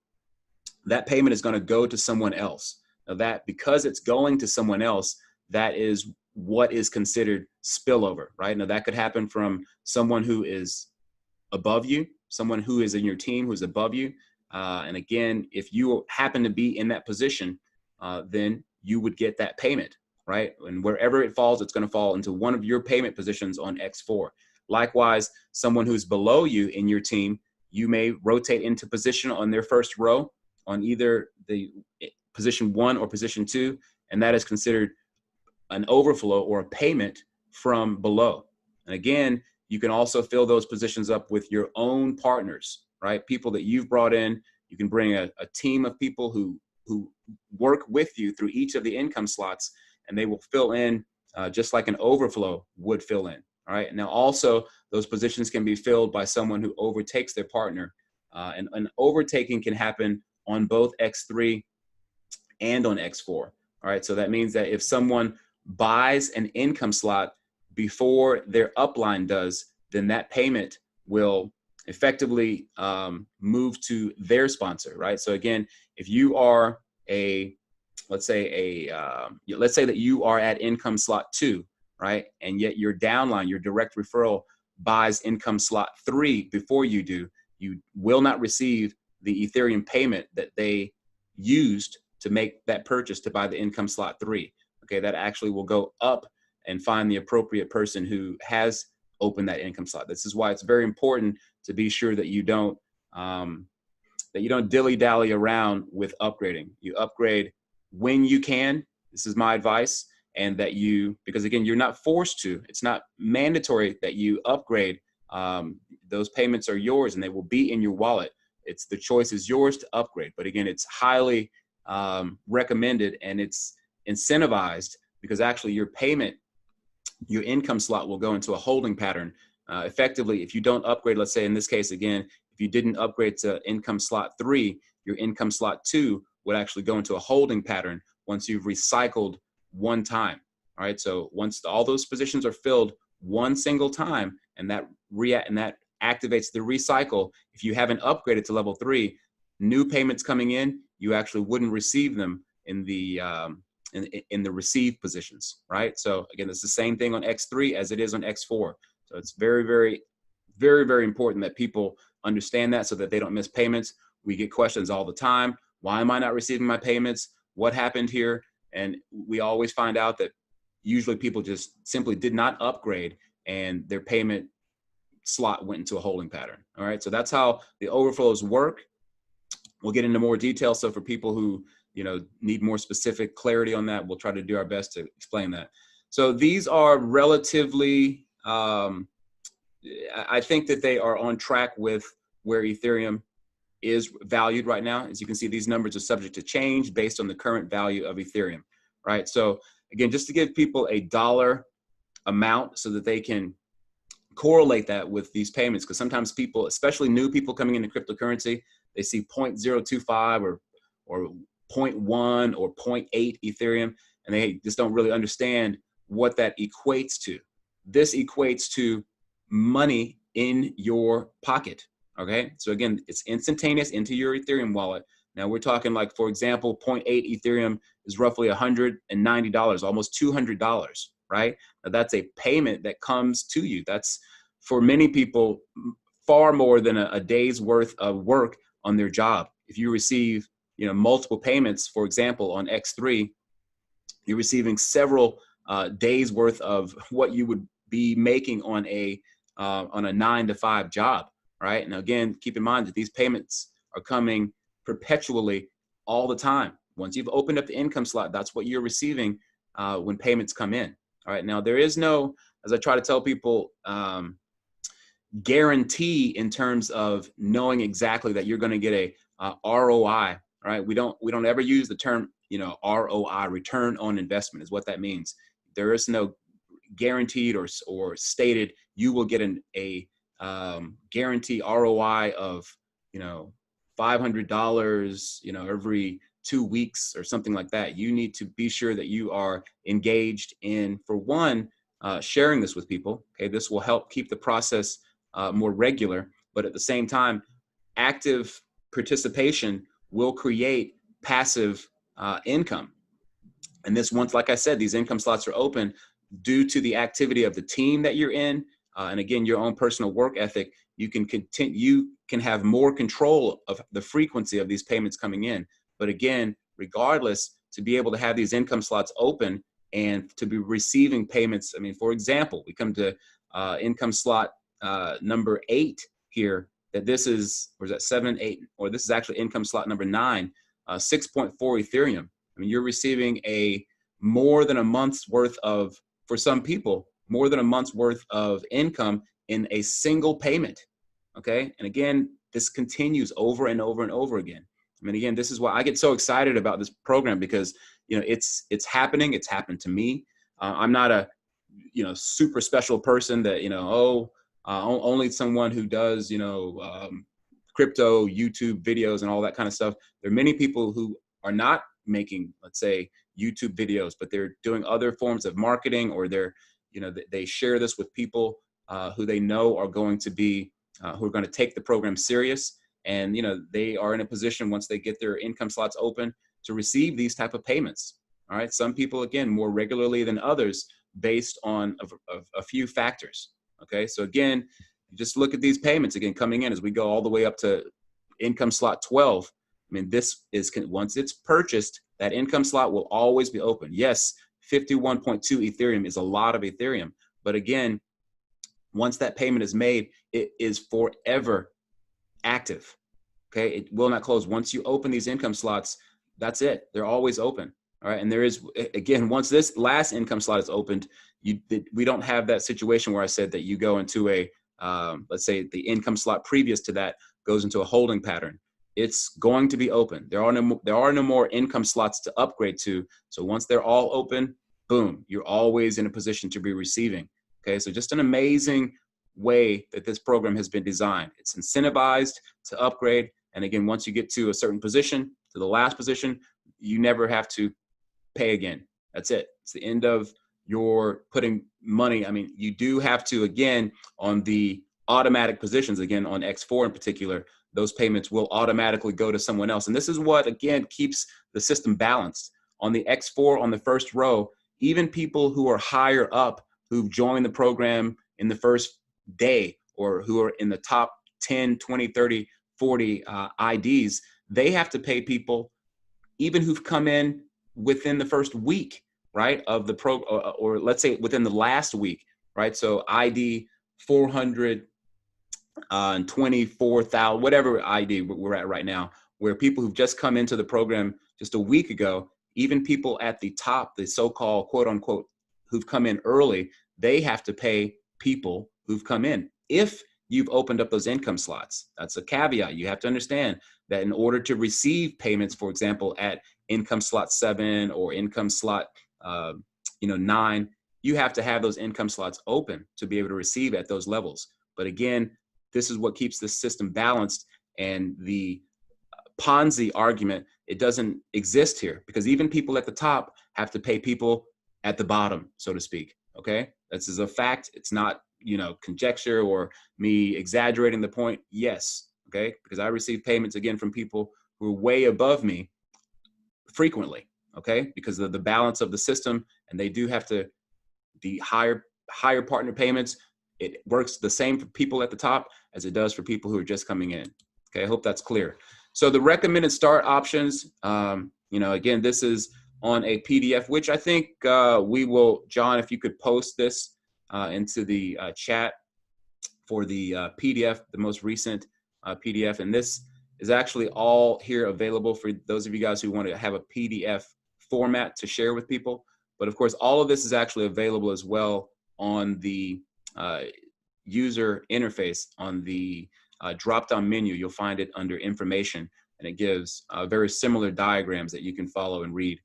that payment is going to go to someone else. Now that, because it's going to someone else, that is what is considered spillover, right? Now that could happen from someone who is above you, someone who is in your team who's above you. And again, if you happen to be in that position, then you would get that payment, right? And wherever it falls, it's going to fall into one of your payment positions on X4. Likewise, someone who's below you in your team, you may rotate into position on their first row on either the position 1 or position 2, and that is considered an overflow or a payment from below. And again, you can also fill those positions up with your own partners, right? People that you've brought in. You can bring a team of people who work with you through each of the income slots, and they will fill in just like an overflow would fill in. All right. Now, also, those positions can be filled by someone who overtakes their partner. And an overtaking can happen on both X3 and on X4. All right. So that means that if someone buys an income slot before their upline does, then that payment will effectively move to their sponsor, right? So again, if you are let's say that you are at income slot 2, right? And yet your downline, your direct referral, buys income slot 3 before you do, you will not receive the Ethereum payment that they used to make that purchase to buy the income slot 3. Okay, that actually will go up and find the appropriate person who has opened that income slot. This is why it's very important to be sure that you don't dilly-dally around with upgrading. You upgrade when you can. This is my advice. And that because again, you're not forced to. It's not mandatory that you upgrade. Those payments are yours and they will be in your wallet. The choice is yours to upgrade. But again, it's highly recommended and it's incentivized, because actually your income slot will go into a holding pattern. Effectively, if you don't upgrade, let's say in this case, again, if you didn't upgrade to income slot 3, your income slot 2 would actually go into a holding pattern once you've recycled one time. All right. So once all those positions are filled one single time, and that activates the recycle, if you haven't upgraded to level 3, new payments coming in, you actually wouldn't receive them in the receive positions, right? So again, it's the same thing on X3 as it is on X4. So it's very, very, very, very important that people understand that so that they don't miss payments. We get questions all the time. Why am I not receiving my payments? What happened here? And we always find out that usually people just simply did not upgrade and their payment slot went into a holding pattern. All right. So that's how the overflows work. We'll get into more detail. So for people who need more specific clarity on that, we'll try to do our best to explain that. So these are relatively, I think that they are on track with where Ethereum is valued right now. As you can see, these numbers are subject to change based on the current value of Ethereum, right? So again, just to give people a dollar amount so that they can correlate that with these payments, because sometimes people, especially new people coming into cryptocurrency, they see 0.025 or 0.1 or 0.8 Ethereum, and they just don't really understand what that equates to. This equates to money in your pocket. Okay, so again, it's instantaneous into your Ethereum wallet. Now we're talking like, for example, 0.8 Ethereum is roughly $190, almost $200, right? Now that's a payment that comes to you. That's, for many people, far more than a day's worth of work on their job. If you receive, multiple payments, for example, on X3, you're receiving several days worth of what you would be making on a 9-to-5 job. Right. Now, again, keep in mind that these payments are coming perpetually all the time. Once you've opened up the income slot, that's what you're receiving when payments come in. All right. Now, there is no, as I try to tell people, guarantee in terms of knowing exactly that you're going to get a ROI. Right. We don't ever use the term, ROI, return on investment, is what that means. There is no guaranteed or stated you will get a guarantee ROI of $500 every 2 weeks or something like that. You need to be sure that you are engaged in, for one, sharing this with people. Okay, this will help keep the process more regular, but at the same time, active participation will create passive income. And this, once, like I said, these income slots are open due to the activity of the team that you're in, and again, your own personal work ethic. You can continue. You can have more control of the frequency of these payments coming in. But again, regardless, to be able to have these income slots open and to be receiving payments. I mean, for example, we come to income slot number 8 here. That this is, or is that 7, 8, or this is actually income slot number 9, 6.4 Ethereum. I mean, you're receiving more than a month's worth of, for some people, more than a month's worth of income in a single payment. Okay. And again, this continues over and over and over again. I mean, again, this is why I get so excited about this program, because, it's happening. It's happened to me. I'm not a, super special person that, only someone who does, crypto, YouTube videos and all that kind of stuff. There are many people who are not making, let's say, YouTube videos, but they're doing other forms of marketing, or they share this with people who they know are going to be, who are going to take the program serious. And, they are in a position, once they get their income slots open, to receive these type of payments. All right. Some people, again, more regularly than others, based on a few factors. Okay. So again, just look at these payments again coming in as we go all the way up to income slot 12. I mean, this is, once it's purchased, that income slot will always be open. Yes, 51.2 Ethereum is a lot of Ethereum. But again, once that payment is made, it is forever active. Okay. It will not close. Once you open these income slots, that's it. They're always open. All right. And there is, again, once this last income slot is opened, we don't have that situation where I said that you go into a, let's say the income slot previous to that goes into a holding pattern. It's going to be open. There are no more income slots to upgrade to. So once they're all open, boom, you're always in a position to be receiving. Okay. So just an amazing way that this program has been designed. It's incentivized to upgrade. And again, once you get to a certain position, to the last position, you never have to pay again. That's it. It's the end of your putting money. I mean, you do have to, again, on the automatic positions, again, on X4 in particular, those payments will automatically go to someone else. And this is what, again, keeps the system balanced. On the X4, on the first row, even people who are higher up, who've joined the program in the first day, or who are in the top 10, 20, 30, 40 IDs, they have to pay people even who've come in within the first week, right, of the or let's say within the last week, right? So ID 424,000, whatever ID we're at right now, where people who've just come into the program just a week ago, even people at the top, the so-called quote unquote, who've come in early, they have to pay people who've come in. If you've opened up those income slots, that's a caveat. You have to understand that in order to receive payments, for example, at income slot 7 or income slot 9, you have to have those income slots open to be able to receive at those levels. But again, this is what keeps the system balanced, and the Ponzi argument, it doesn't exist here, because even people at the top have to pay people at the bottom, so to speak. Okay, this is a fact. It's not, conjecture or me exaggerating the point. Yes. Okay, because I receive payments again from people who are way above me frequently. Okay, because of the balance of the system, and they do have to, the higher partner payments, it works the same for people at the top as it does for people who are just coming in. Okay, I hope that's clear. So the recommended start options, again, this is on a PDF, which I think we will, John, if you could post this into the chat for the PDF, the most recent PDF. And this is actually all here available for those of you guys who want to have a PDF format to share with people. But of course, all of this is actually available as well on the user interface. On the drop-down menu, you'll find it under information, and it gives very similar diagrams that you can follow and read,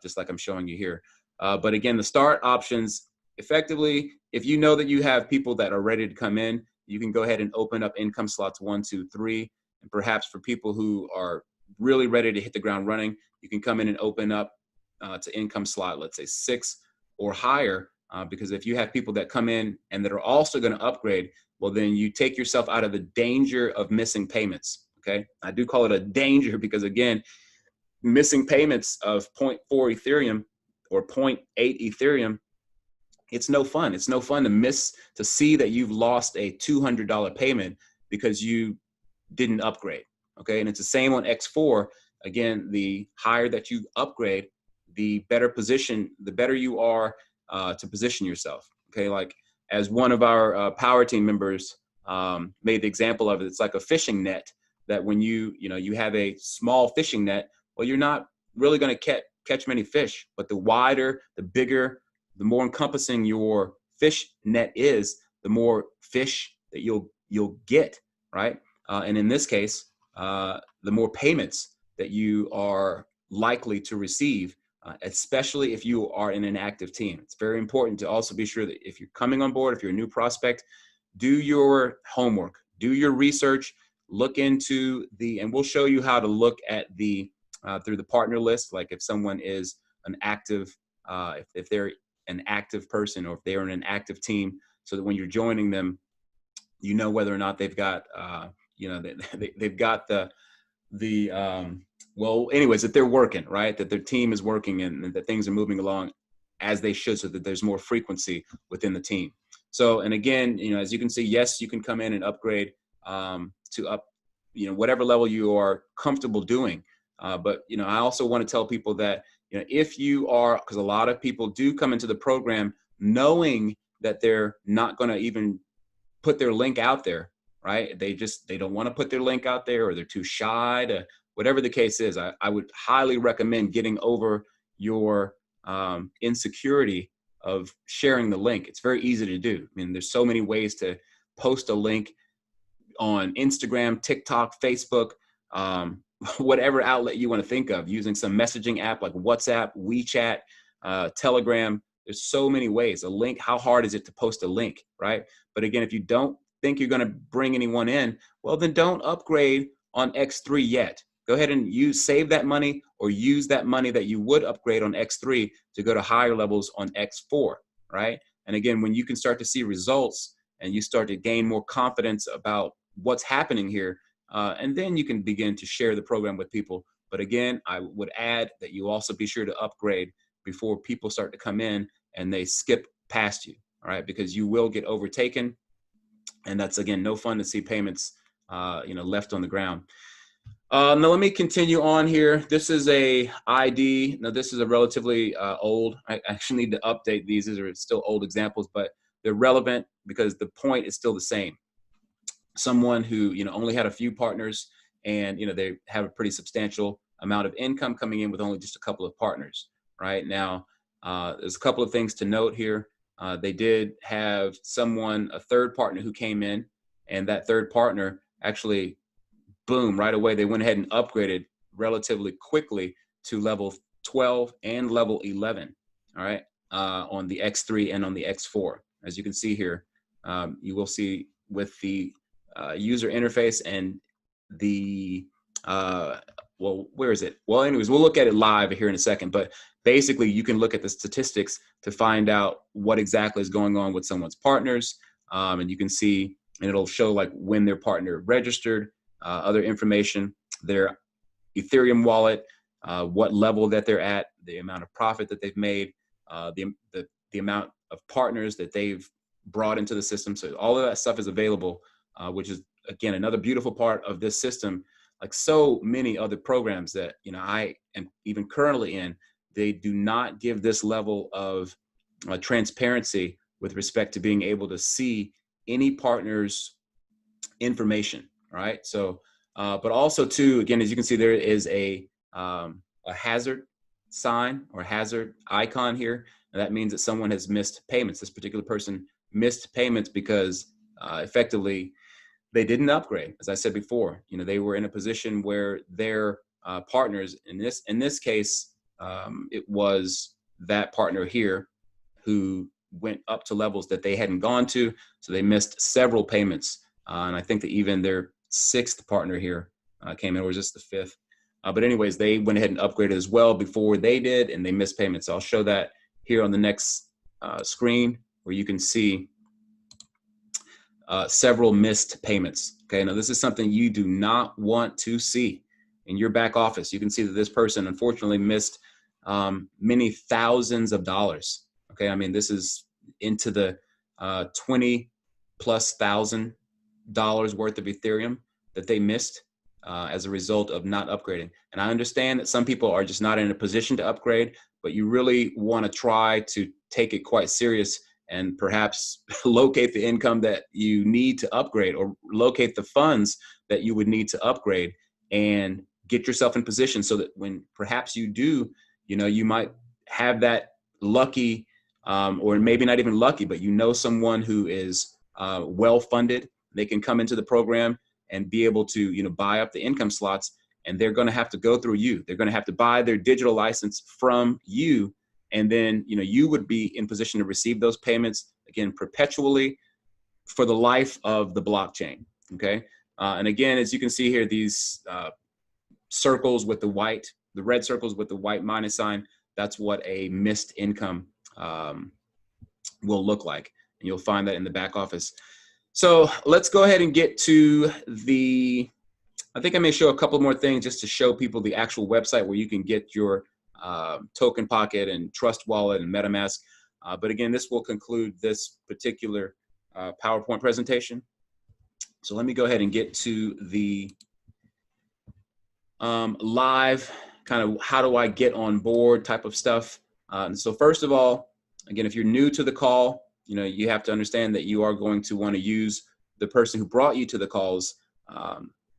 just like I'm showing you here. But again, the start options, effectively, if you know that you have people that are ready to come in, you can go ahead and open up income slots 1, 2, 3. And perhaps for people who are really ready to hit the ground running, you can come in and open up to income slot, let's say 6 or higher, because if you have people that come in and that are also going to upgrade, well, then you take yourself out of the danger of missing payments. Okay. I do call it a danger because, again, missing payments of 0.4 Ethereum or 0.8 Ethereum, it's no fun. It's no fun to see that you've lost a $200 payment because you didn't upgrade. Okay. And it's the same on X4. Again, the higher that you upgrade, the better you are to position yourself. Okay. Like, as one of our power team members made the example of it, it's like a fishing net, that when you have a small fishing net, well, you're not really going to catch many fish, but the wider, the bigger, the more encompassing your fish net is, the more fish that you'll get, right? And in this case, the more payments that you are likely to receive, especially if you are in an active team. It's very important to also be sure that if you're coming on board, if you're a new prospect, do your homework, do your research, look into and we'll show you how to look at through the partner list, like if someone is an active, if they're an active person, or if they're in an active team, so that when you're joining them, you know whether or not they've got, they've got well, anyways, that they're working, right? That their team is working and that things are moving along as they should, so that there's more frequency within the team. So, and again, as you can see, yes, you can come in and upgrade to whatever level you are comfortable doing. But, I also want to tell people that, if you are, because a lot of people do come into the program knowing that they're not going to even put their link out there, right? They don't want to put their link out there, or they're too shy to, whatever the case is. I would highly recommend getting over your insecurity of sharing the link. It's very easy to do. I mean, there's so many ways to post a link on Instagram, TikTok, Facebook, whatever outlet you want to think of, using some messaging app like WhatsApp, WeChat, Telegram. There's so many ways. A link, how hard is it to post a link, right? But again, if you don't think you're going to bring anyone in, well, then don't upgrade on X3 yet. Go ahead and save that money, or use that money that you would upgrade on X3 to go to higher levels on X4, right? And again, when you can start to see results and you start to gain more confidence about what's happening here, and then you can begin to share the program with people. But again, I would add that you also be sure to upgrade before people start to come in and they skip past you, all right? Because you will get overtaken, and that's, again, no fun to see payments, left on the ground. Now let me continue on here. This is a ID. Now this is a relatively old. I actually need to update these. These are still old examples, but they're relevant because the point is still the same. Someone who only had a few partners, and they have a pretty substantial amount of income coming in with only just a couple of partners. Right now, there's a couple of things to note here. They did have a third partner who came in, and that third partner actually, boom, right away, they went ahead and upgraded relatively quickly to level 12 and level 11, all right, on the X3 and on the X4. As you can see here, you will see with the user interface and the, where is it? Well, anyways, we'll look at it live here in a second, but basically you can look at the statistics to find out what exactly is going on with someone's partners. And you can see, and it'll show like when their partner registered, other information, their Ethereum wallet, what level that they're at, the amount of profit that they've made, the amount of partners that they've brought into the system. So all of that stuff is available, which is, again, another beautiful part of this system. Like so many other programs that I am even currently in, they do not give this level of transparency with respect to being able to see any partner's information. Right. So, but also too, again, as you can see, there is a hazard sign or hazard icon here. And that means that someone has missed payments. This particular person missed payments because effectively they didn't upgrade. As I said before, they were in a position where their partners, in this case, it was that partner here who went up to levels that they hadn't gone to. So they missed several payments. And I think that even their sixth partner here came in, or was this the fifth? But anyways, they went ahead and upgraded as well before they did, and they missed payments. So I'll show that here on the next screen where you can see several missed payments. Okay, now this is something you do not want to see in your back office. You can see that this person unfortunately missed many thousands of dollars. Okay, I mean, this is into the $20,000+ worth of Ethereum that they missed as a result of not upgrading. And I understand that some people are just not in a position to upgrade, but you really want to try to take it quite serious and perhaps locate the income that you need to upgrade, or locate the funds that you would need to upgrade, and get yourself in position so that when perhaps you do, you know, you might have that lucky, or maybe not even lucky, but you know someone who is well funded. They can come into the program and be able to, you know, buy up the income slots, and they're going to have to go through you. They're going to have to buy their digital license from you. And then, you know, you would be in position to receive those payments, again, perpetually for the life of the blockchain. Okay. And again, as you can see here, these circles with the red circles with the white minus sign, that's what a missed income will look like. And you'll find that in the back office. So let's go ahead and get to I think I may show a couple more things just to show people the actual website where you can get your Token Pocket and Trust Wallet and MetaMask. But again, this will conclude this particular PowerPoint presentation. So let me go ahead and get to the live kind of how do I get on board type of stuff. So first of all, again, if you're new to the call, you know, you have to understand that you are going to want to use the person who brought you to the call's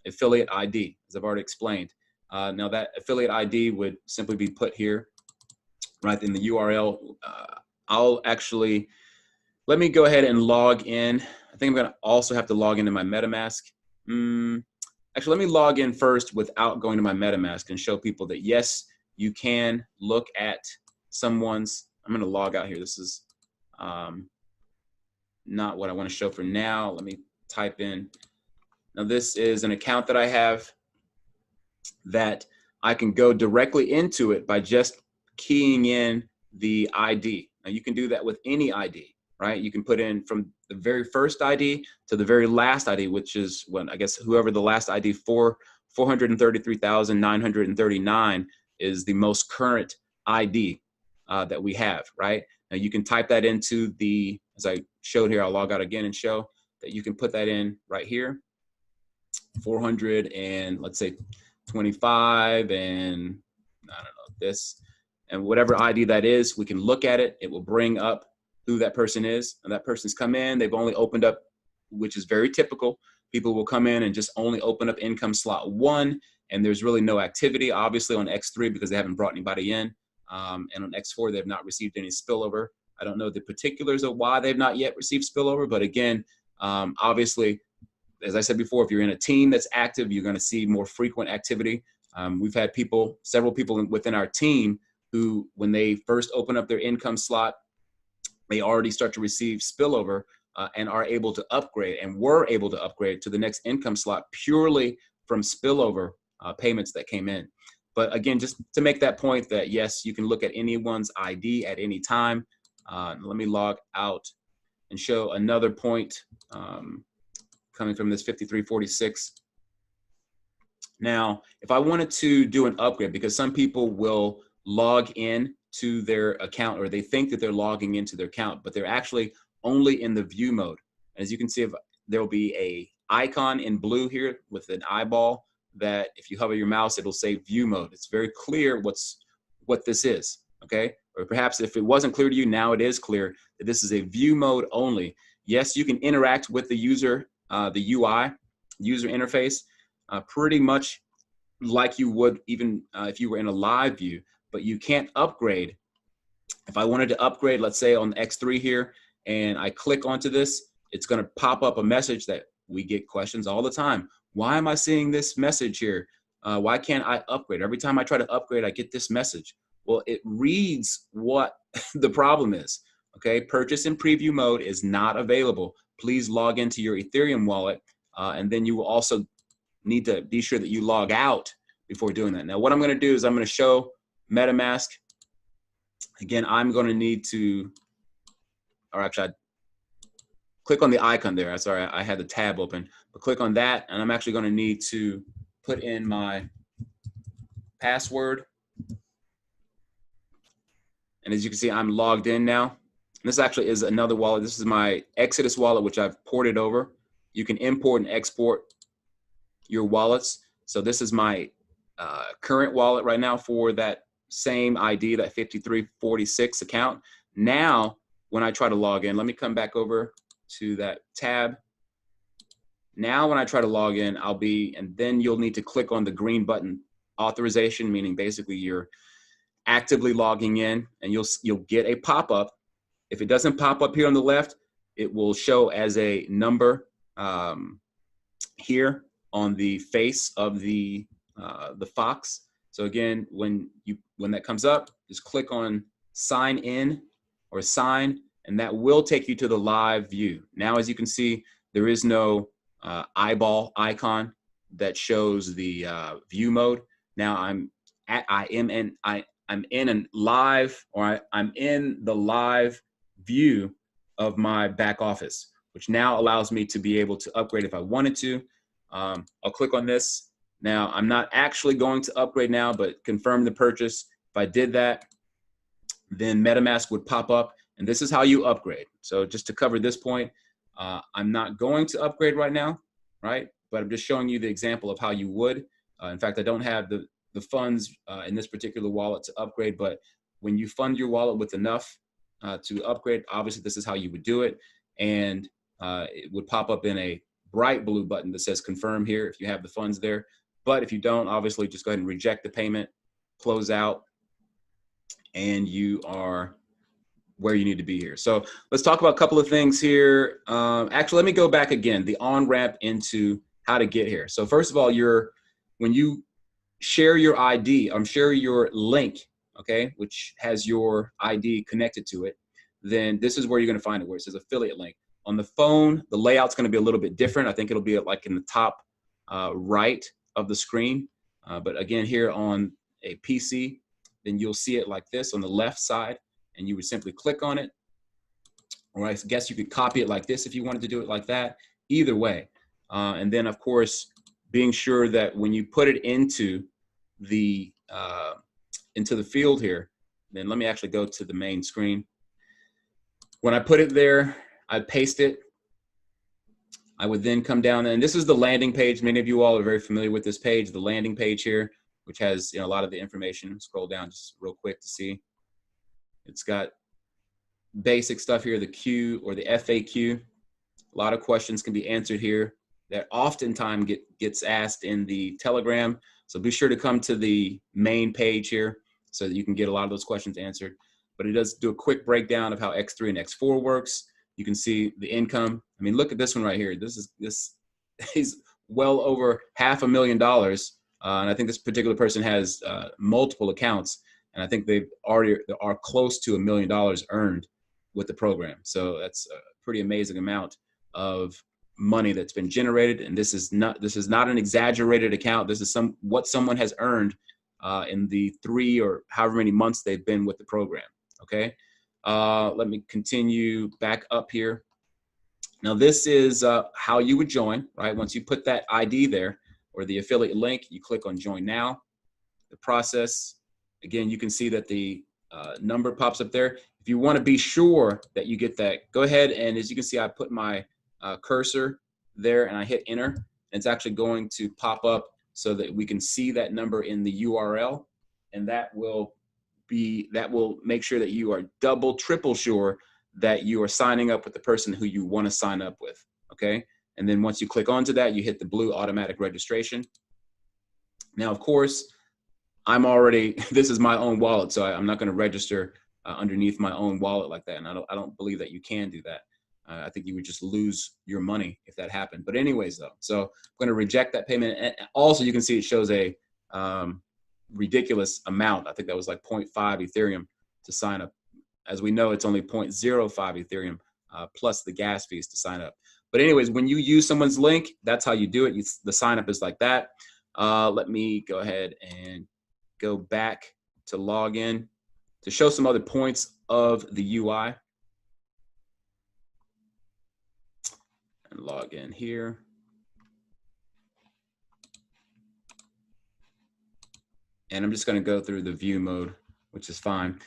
affiliate ID, as I've already explained. Now that affiliate ID would simply be put here, right in the URL. Let me go ahead and log in. I think I'm gonna also have to log into my MetaMask. Actually, let me log in first without going to my MetaMask and show people that yes, you can look at someone's, I'm gonna log out here. This is not what I wanna show for now. Let me type in. Now this is an account that I have that I can go directly into it by just keying in the ID. Now you can do that with any ID, right? You can put in from the very first ID to the very last ID, which is when I guess whoever the last ID 433,939 is the most current ID that we have, right? Now you can type that into as I showed here, I'll log out again and show that you can put that in right here, 400 and let's say 25 and I don't know this, and whatever ID that is, we can look at it. It will bring up who that person is, and that person's come in. They've only opened up, which is very typical. People will come in and just only open up income slot 1, and there's really no activity, obviously on X3 because they haven't brought anybody in, and on X4 they've not received any spillover. I don't know the particulars of why they've not yet received spillover, but again, obviously, as I said before, if you're in a team that's active, you're going to see more frequent activity. We've had several people within our team who, when they first open up their income slot, they already start to receive spillover and are able to upgrade and were able to upgrade to the next income slot purely from spillover payments that came in. But again, just to make that point that yes, you can look at anyone's ID at any time. Let me log out and show another point. Coming from this 5346. Now, if I wanted to do an upgrade, because some people will log in to their account, or they think that they're logging into their account, but they're actually only in the view mode. As you can see, there will be a icon in blue here with an eyeball that if you hover your mouse, it'll say view mode. It's very clear what this is, okay? Or perhaps if it wasn't clear to you, now it is clear that this is a view mode only. Yes, you can interact with the user, the UI, user interface, pretty much like you would even if you were in a live view, but you can't upgrade. If I wanted to upgrade, let's say on X3 here, and I click onto this, it's going to pop up a message that we get questions all the time. Why am I seeing this message here? Why can't I upgrade? Every time I try to upgrade, I get this message. Well, it reads what the problem is. Okay, purchase in preview mode is not available. Please log into your Ethereum wallet, and then you will also need to be sure that you log out before doing that. Now, what I'm going to do is I'm going to show MetaMask. Again, I'm going to need to or actually I'd click on the icon there. Sorry, I had the tab open, but click on that. And I'm actually going to need to put in my password. And as you can see, I'm logged in now. This actually is another wallet. This is my Exodus wallet, which I've ported over. You can import and export your wallets. So this is my current wallet right now for that same ID, that 5346 account. Now, when I try to log in, let me come back over to that tab. Now, when I try to log in, and then you'll need to click on the green button, authorization, meaning basically you're actively logging in, and you'll get a pop-up. If it doesn't pop up here on the left, it will show as a number here on the face of the fox. So again, when that comes up, just click on sign in or sign, and that will take you to the live view. Now, as you can see, there is no eyeball icon that shows the view mode. Now I'm in a live, or I'm in the live view of my back office, which now allows me to be able to upgrade if I wanted to. I'll click on this. Now, I'm not actually going to upgrade now, but confirm the purchase. If I did that, then MetaMask would pop up, and this is how you upgrade. So just to cover this point, I'm not going to upgrade right now, right? But I'm just showing you the example of how you would. In fact, I don't have the funds in this particular wallet to upgrade, but when you fund your wallet with enough to upgrade, obviously this is how you would do it. And it would pop up in a bright blue button that says confirm here if you have the funds there. But if you don't, obviously just go ahead and reject the payment, close out, and you are where you need to be here. So let's talk about a couple of things here. Actually, let me go back again, the on-ramp into how to get here. So first of all, when you share your ID, share your link, okay, which has your ID connected to it, then this is where you're going to find it, where it says affiliate link. On the phone, the layout's going to be a little bit different. I think it'll be like in the top right of the screen. But again, here on a PC, then you'll see it like this on the left side, and you would simply click on it. Or I guess you could copy it like this if you wanted to do it like that. Either way. And then, of course, being sure that when you put it into the field here, then let me actually go to the main screen. When I put it there, I paste it. I would then come down, and this is the landing page. Many of you all are very familiar with this page, the landing page here, which has a lot of the information. Scroll down just real quick to see. It's got basic stuff here, the Q or the FAQ. A lot of questions can be answered here that oftentimes gets asked in the Telegram. So be sure to come to the main page here so that you can get a lot of those questions answered. But it does do a quick breakdown of how X3 and X4 works. You can see the income. I mean, look at this one right here. This is well over $500,000. And I think this particular person has multiple accounts. And I think they are close to $1 million earned with the program. So that's a pretty amazing amount of money that's been generated. And this is not an exaggerated account. This is what someone has earned in the 3 or however many months they've been with the program. Okay. Let me continue back up here. Now this is how you would join, right? Once you put that ID there or the affiliate link, you click on join now. The process, again, you can see that the number pops up there. If you want to be sure that you get that, go ahead, and as you can see, I put my cursor there and I hit enter. And it's actually going to pop up so that we can see that number in the URL, and that will make sure that you are double, triple sure that you are signing up with the person who you want to sign up with, okay? And then once you click onto that, you hit the blue automatic registration. Now, of course, this is my own wallet, so I'm not going to register underneath my own wallet like that, and I don't believe that you can do that. I think you would just lose your money if that happened. But anyways, though, so I'm going to reject that payment. And also, you can see it shows a ridiculous amount. I think that was like 0.5 Ethereum to sign up. As we know, it's only 0.05 Ethereum plus the gas fees to sign up. But anyways, when you use someone's link, that's how you do it. The sign up is like that. Let me go ahead and go back to log in to show some other points of the UI. and log in here. And I'm just going to go through the view mode, which is fine.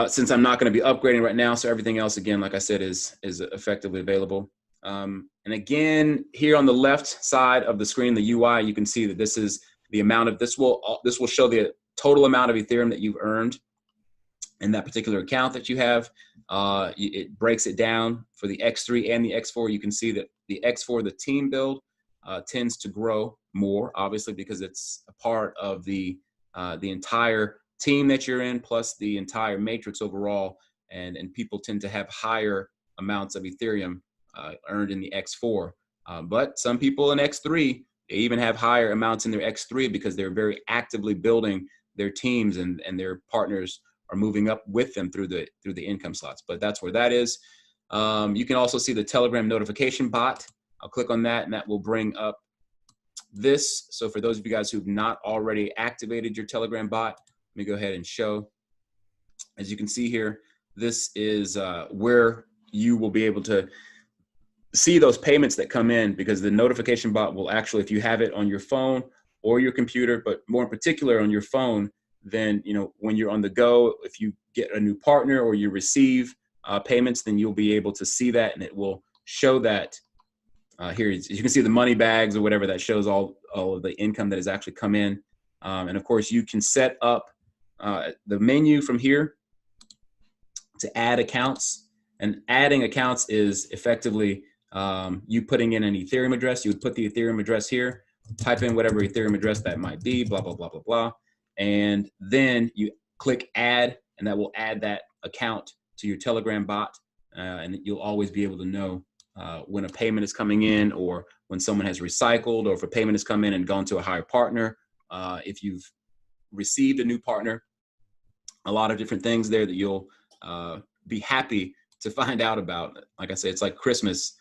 Since I'm not going to be upgrading right now, so everything else, again, like I said, is effectively available. And again, here on the left side of the screen, the UI, you can see that this is the amount of, this will show the total amount of Ethereum that you've earned in that particular account that you have. It breaks it down for the X3 and the X4. You can see that the X4, the team build, tends to grow more, obviously, because it's a part of the entire team that you're in, plus the entire matrix overall, and people tend to have higher amounts of Ethereum earned in the X4. But some people in X3, they even have higher amounts in their X3 because they're very actively building their teams, and their partners are moving up with them through the income slots. But that's where that is. You can also see the Telegram notification bot. I'll click on that, and that will bring up this. So for those of you guys who've not already activated your Telegram bot, let me go ahead and show. As you can see here, this is where you will be able to see those payments that come in, because the notification bot will actually, if you have it on your phone or your computer, but more in particular on your phone, then, you know, when you're on the go, if you get a new partner or you receive payments, then you'll be able to see that, and it will show that here. You can see the money bags or whatever that shows all of the income that has actually come in. And of course, you can set up the menu from here to add accounts, and adding accounts is effectively you putting in an Ethereum address. You would put the Ethereum address here, type in whatever Ethereum address that might be, blah, blah, blah, blah, blah. And then you click add, and that will add that account to your Telegram bot. And you'll always be able to know when a payment is coming in, or when someone has recycled, or if a payment has come in and gone to a higher partner. If you've received a new partner, a lot of different things there that you'll be happy to find out about. Like I said, it's like Christmas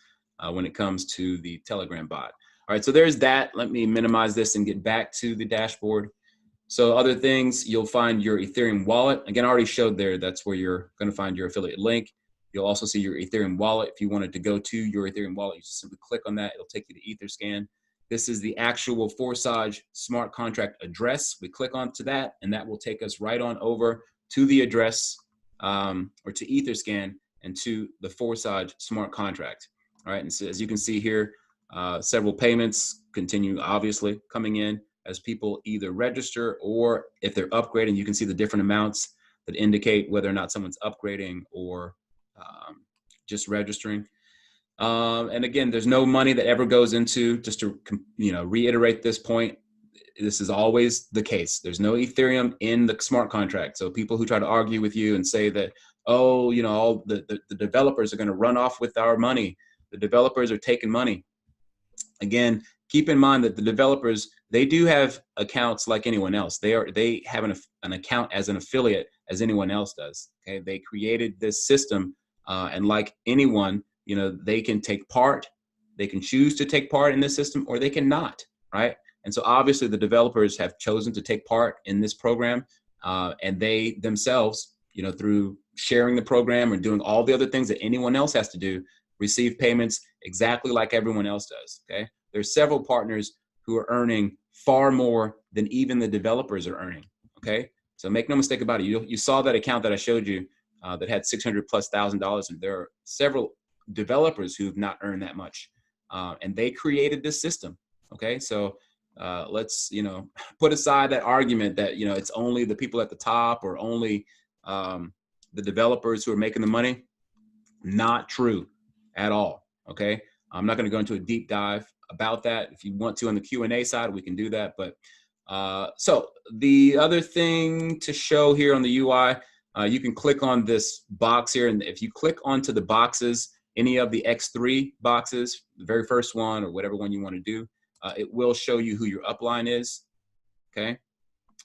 when it comes to the Telegram bot. All right, so there's that. Let me minimize this and get back to the dashboard. So other things, you'll find your Ethereum wallet. Again, I already showed there, that's where you're going to find your affiliate link. You'll also see your Ethereum wallet. If you wanted to go to your Ethereum wallet, you just simply click on that. It'll take you to Etherscan. This is the actual Forsage smart contract address. We click onto that, and that will take us right on over to the address, or to Etherscan, and to the Forsage smart contract. All right, and so as you can see here, several payments continue, obviously, coming in as people either register, or if they're upgrading, you can see the different amounts that indicate whether or not someone's upgrading or just registering. And again, there's no money that ever goes into, just to reiterate this point, this is always the case. There's no Ethereum in the smart contract. So people who try to argue with you and say that, oh, all the developers are going to run off with our money, the developers are taking money. Again, keep in mind that the developers, they do have accounts like anyone else. They have an account as an affiliate as anyone else does. Okay, they created this system, and like anyone, they can take part. They can choose to take part in this system, or they cannot. Right, and so obviously the developers have chosen to take part in this program, and they themselves, through sharing the program or doing all the other things that anyone else has to do, receive payments exactly like everyone else does. Okay, there's several partners who are earning far more than even the developers are earning. Okay, so make no mistake about it. You saw that account that I showed you that had $600,000+, and there are several developers who've not earned that much, and they created this system. Okay, so let's put aside that argument that it's only the people at the top, or only the developers who are making the money. Not true at all. Okay, I'm not going to go into a deep dive about that. If you want to on the Q&A side, we can do that. But so the other thing to show here on the UI, you can click on this box here, and if you click onto the boxes, any of the X3 boxes, the very first one or whatever one you want to do, it will show you who your upline is. Okay,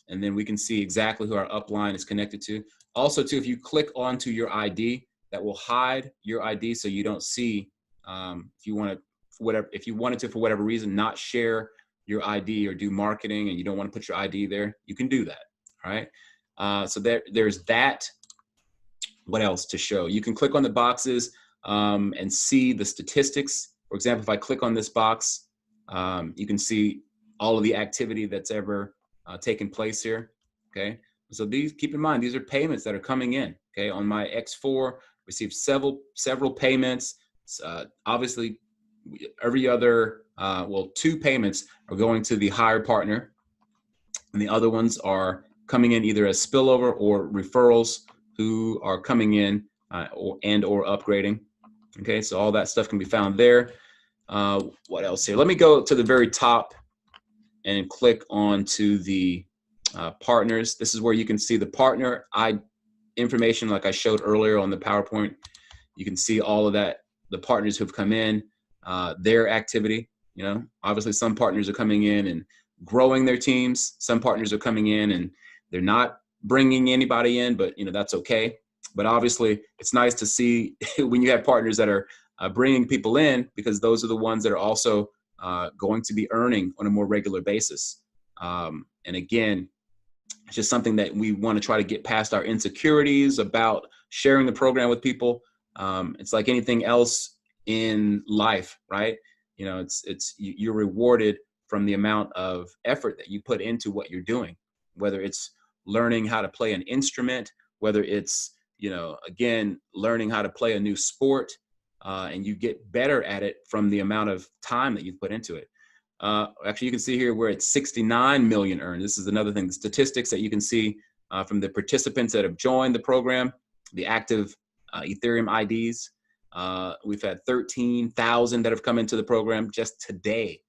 and then we can see exactly who our upline is connected to. Also, too, if you click onto your ID, that will hide your ID, so you don't see, if you wanted to, for whatever reason, not share your ID or do marketing, and you don't want to put your ID there, you can do that. All right, so there's that. What else to show? You can click on the boxes and see the statistics For example, if I click on this box, you can see all of the activity that's ever taken place here. Okay. So these, keep in mind, these are payments that are coming in. Okay. On my X4, received several payments. Obviously, every other, well, 2 payments are going to the hire partner, and the other ones are coming in either as spillover or referrals who are coming in or upgrading. Okay, so all that stuff can be found there. What else here? Let me go to the very top and click on to the partners. This is where you can see the partner information like I showed earlier on the PowerPoint. You can see all of that, the partners who've come in, their activity. You know, obviously some partners are coming in and growing their teams. Some partners are coming in and they're not bringing anybody in, but you know, that's okay. But obviously it's nice to see when you have partners that are bringing people in, because those are the ones that are also going to be earning on a more regular basis. And again, it's just something that we want to try to get past our insecurities about sharing the program with people. It's like anything else in life, right? You know, you're rewarded from the amount of effort that you put into what you're doing, whether it's learning how to play an instrument, whether it's, you know, again, learning how to play a new sport, and you get better at it from the amount of time that you put into it. Actually, you can see here we're at 69 million earned. This is another thing, the statistics that you can see from the participants that have joined the program, the active Ethereum IDs. We've had 13,000 that have come into the program just today.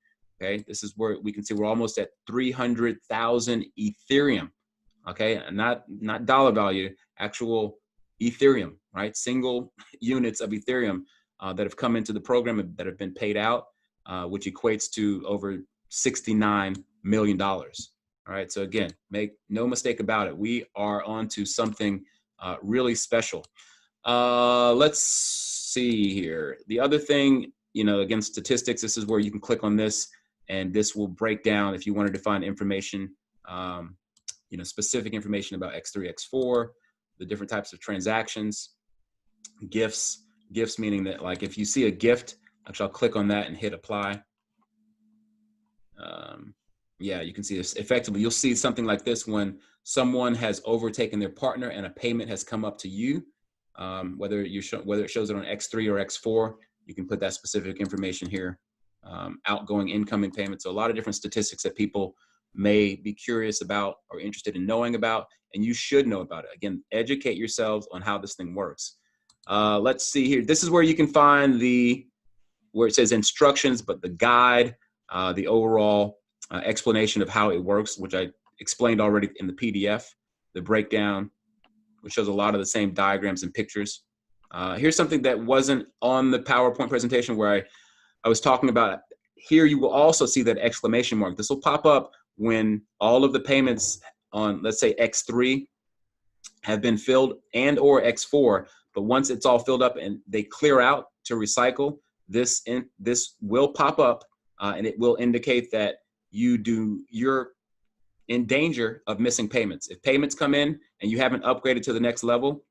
Okay, this is where we can see we're almost at 300,000 Ethereum. Okay, and not dollar value, actual Ethereum, right? Single units of Ethereum that have come into the program that have been paid out, which equates to over $69 million. All right, so again, make no mistake about it, we are onto something really special. Let's see here. The other thing, you know, again, statistics, this is where you can click on this and this will break down if you wanted to find information, you know, specific information about X3, X4, the different types of transactions, gifts meaning that like if you see a gift, actually I'll click on that and hit apply. Yeah, you can see this effectively. You'll see something like this when someone has overtaken their partner and a payment has come up to you. Whether it shows it on X3 or X4, you can put that specific information here. Outgoing, incoming payments. So a lot of different statistics that people may be curious about or interested in knowing about, and you should know about it. Again, educate yourselves on how this thing works. Let's see here. This is where you can find where it says instructions, but the guide, the overall explanation of how it works, which I explained already in the PDF, the breakdown, which shows a lot of the same diagrams and pictures. Here's something that wasn't on the PowerPoint presentation where I was talking about. Here you will also see that exclamation mark. This will pop up when all of the payments on, let's say, X3 have been filled and or X4, but once it's all filled up and they clear out to recycle, this will pop up and it will indicate that you're in danger of missing payments. If payments come in and you haven't upgraded to the next level,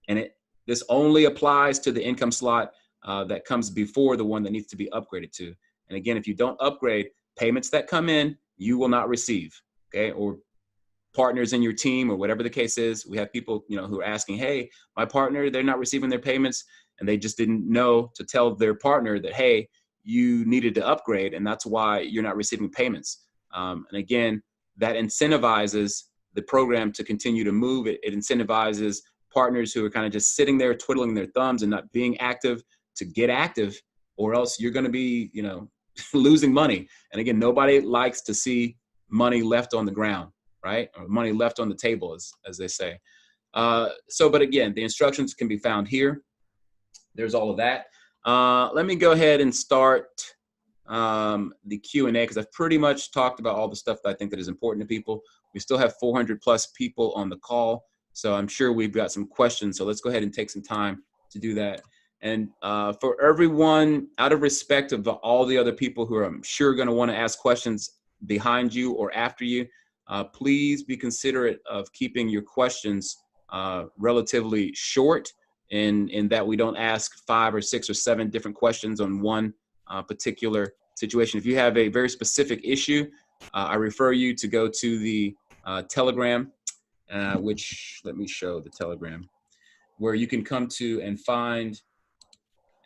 and this only applies to the income slot that comes before the one that needs to be upgraded to. And again, if you don't upgrade, payments that come in, you will not receive, okay? Or partners in your team or whatever the case is. We have people, you know, who are asking, hey, my partner, they're not receiving their payments, and they just didn't know to tell their partner that, hey, you needed to upgrade, and that's why you're not receiving payments. And again, that incentivizes the program to continue to move. It incentivizes partners who are kind of just sitting there twiddling their thumbs and not being active to get active, or else you're going to be, you know, losing money. And again, nobody likes to see money left on the ground, right? Or money left on the table, as they say. But again, the instructions can be found here. There's all of that. Let me go ahead and start the Q&A, because I've pretty much talked about all the stuff that I think that is important to people. We still have 400 plus people on the call, so I'm sure we've got some questions. So let's go ahead and take some time to do that. And for everyone, out of respect of all the other people who are, I'm sure, going to want to ask questions behind you or after you, please be considerate of keeping your questions relatively short, in that we don't ask 5 or 6 or 7 different questions on one particular situation. If you have a very specific issue, I refer you to go to the Telegram, which, let me show the Telegram, where you can come to and find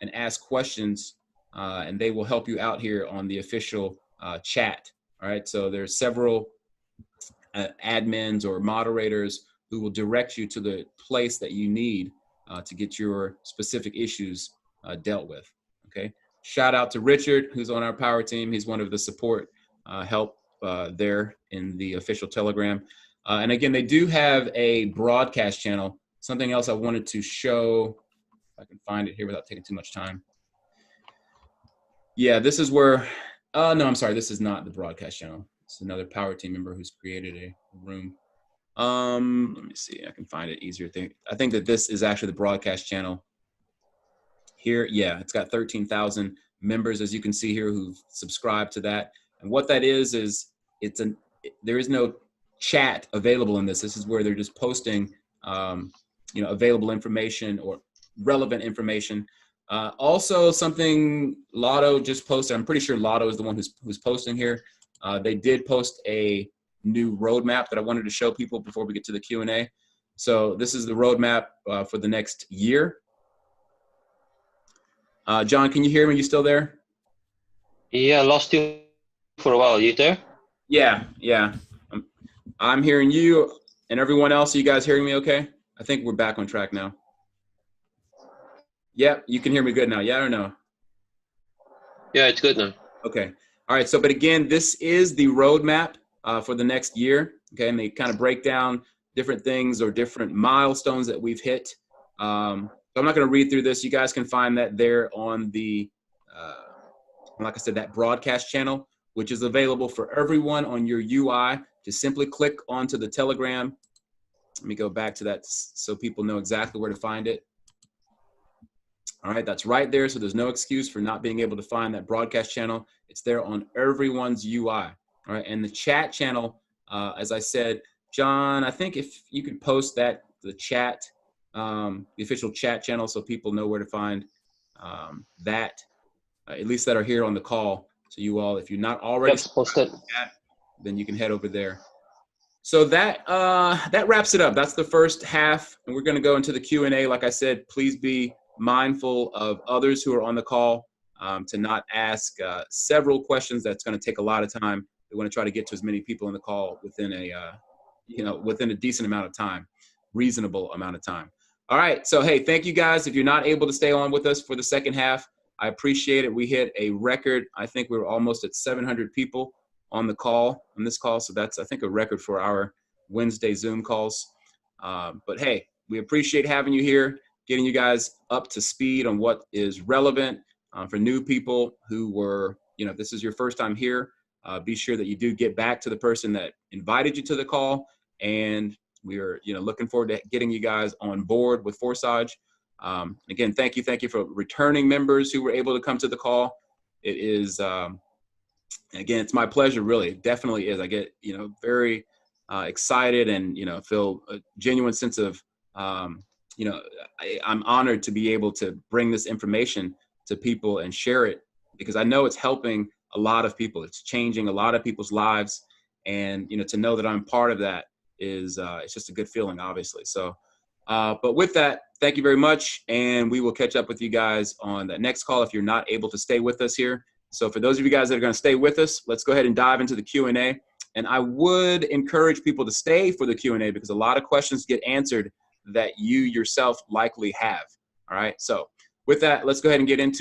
and ask questions, and they will help you out here on the official chat. All right, so there's several admins or moderators who will direct you to the place that you need to get your specific issues dealt with. Okay. Shout out to Richard, who's on our power team. He's one of the support help there in the official Telegram. And again, they do have a broadcast channel. Something else I wanted to show, if I can find it here without taking too much time. Yeah, this is where, no, I'm sorry, this is not the broadcast channel. It's another power team member who's created a room. Let me see, I can find it easier. I think that this is actually the broadcast channel here. Yeah, it's got 13,000 members, as you can see here, who've subscribed to that. And what that is there is no chat available in this. This is where they're just posting, available information or relevant information. Also, something Lotto just posted. I'm pretty sure Lotto is the one who's posting here. They did post a new roadmap that I wanted to show people before we get to the Q&A. So this is the roadmap for the next year. John, can you hear me? You still there? Yeah, I lost you for a while. You there? Yeah. I'm hearing you and everyone else. Are you guys hearing me okay? I think we're back on track now. Yeah, you can hear me good now. Yeah or no? Yeah, it's good now. Okay. All right. So, but again, this is the roadmap for the next year. Okay. And they kind of break down different things or different milestones that we've hit. So I'm not going to read through this. You guys can find that there on the, like I said, that broadcast channel, which is available for everyone on your UI. Just simply click onto the Telegram. Let me go back to that so people know exactly where to find it. All right, that's right there. So there's no excuse for not being able to find that broadcast channel. It's there on everyone's UI. All right, and the chat channel, as I said, John, I think if you could post that, the chat, the official chat channel, so people know where to find that, at least that are here on the call. So you all, if you're not already posted, then you can head over there. So that that wraps it up. That's the first half, and we're going to go into the Q&A. Like I said, please be mindful of others who are on the call to not ask several questions. That's going to take a lot of time. We want to try to get to as many people in the call within a decent amount of time, reasonable amount of time. All right. So, hey, thank you guys. If you're not able to stay on with us for the second half, I appreciate it. We hit a record. I think we were almost at 700 people on the call, on this call. So that's, I think, a record for our Wednesday Zoom calls. But hey, we appreciate having you here, getting you guys up to speed on what is relevant for new people who were, if this is your first time here, be sure that you do get back to the person that invited you to the call. And we are, looking forward to getting you guys on board with Forsage. Again, thank you for returning members who were able to come to the call. It is, again, it's my pleasure, really. It definitely is. I get, very excited and, feel a genuine sense of, I'm honored to be able to bring this information to people and share it, because I know it's helping a lot of people. It's changing a lot of people's lives. And, to know that I'm part of that is, it's just a good feeling, obviously. So, but with that, thank you very much. And we will catch up with you guys on that next call if you're not able to stay with us here. So for those of you guys that are going to stay with us, let's go ahead and dive into the Q&A. And I would encourage people to stay for the Q&A because a lot of questions get answered that you yourself likely have. All right. So with that, let's go ahead and get into it.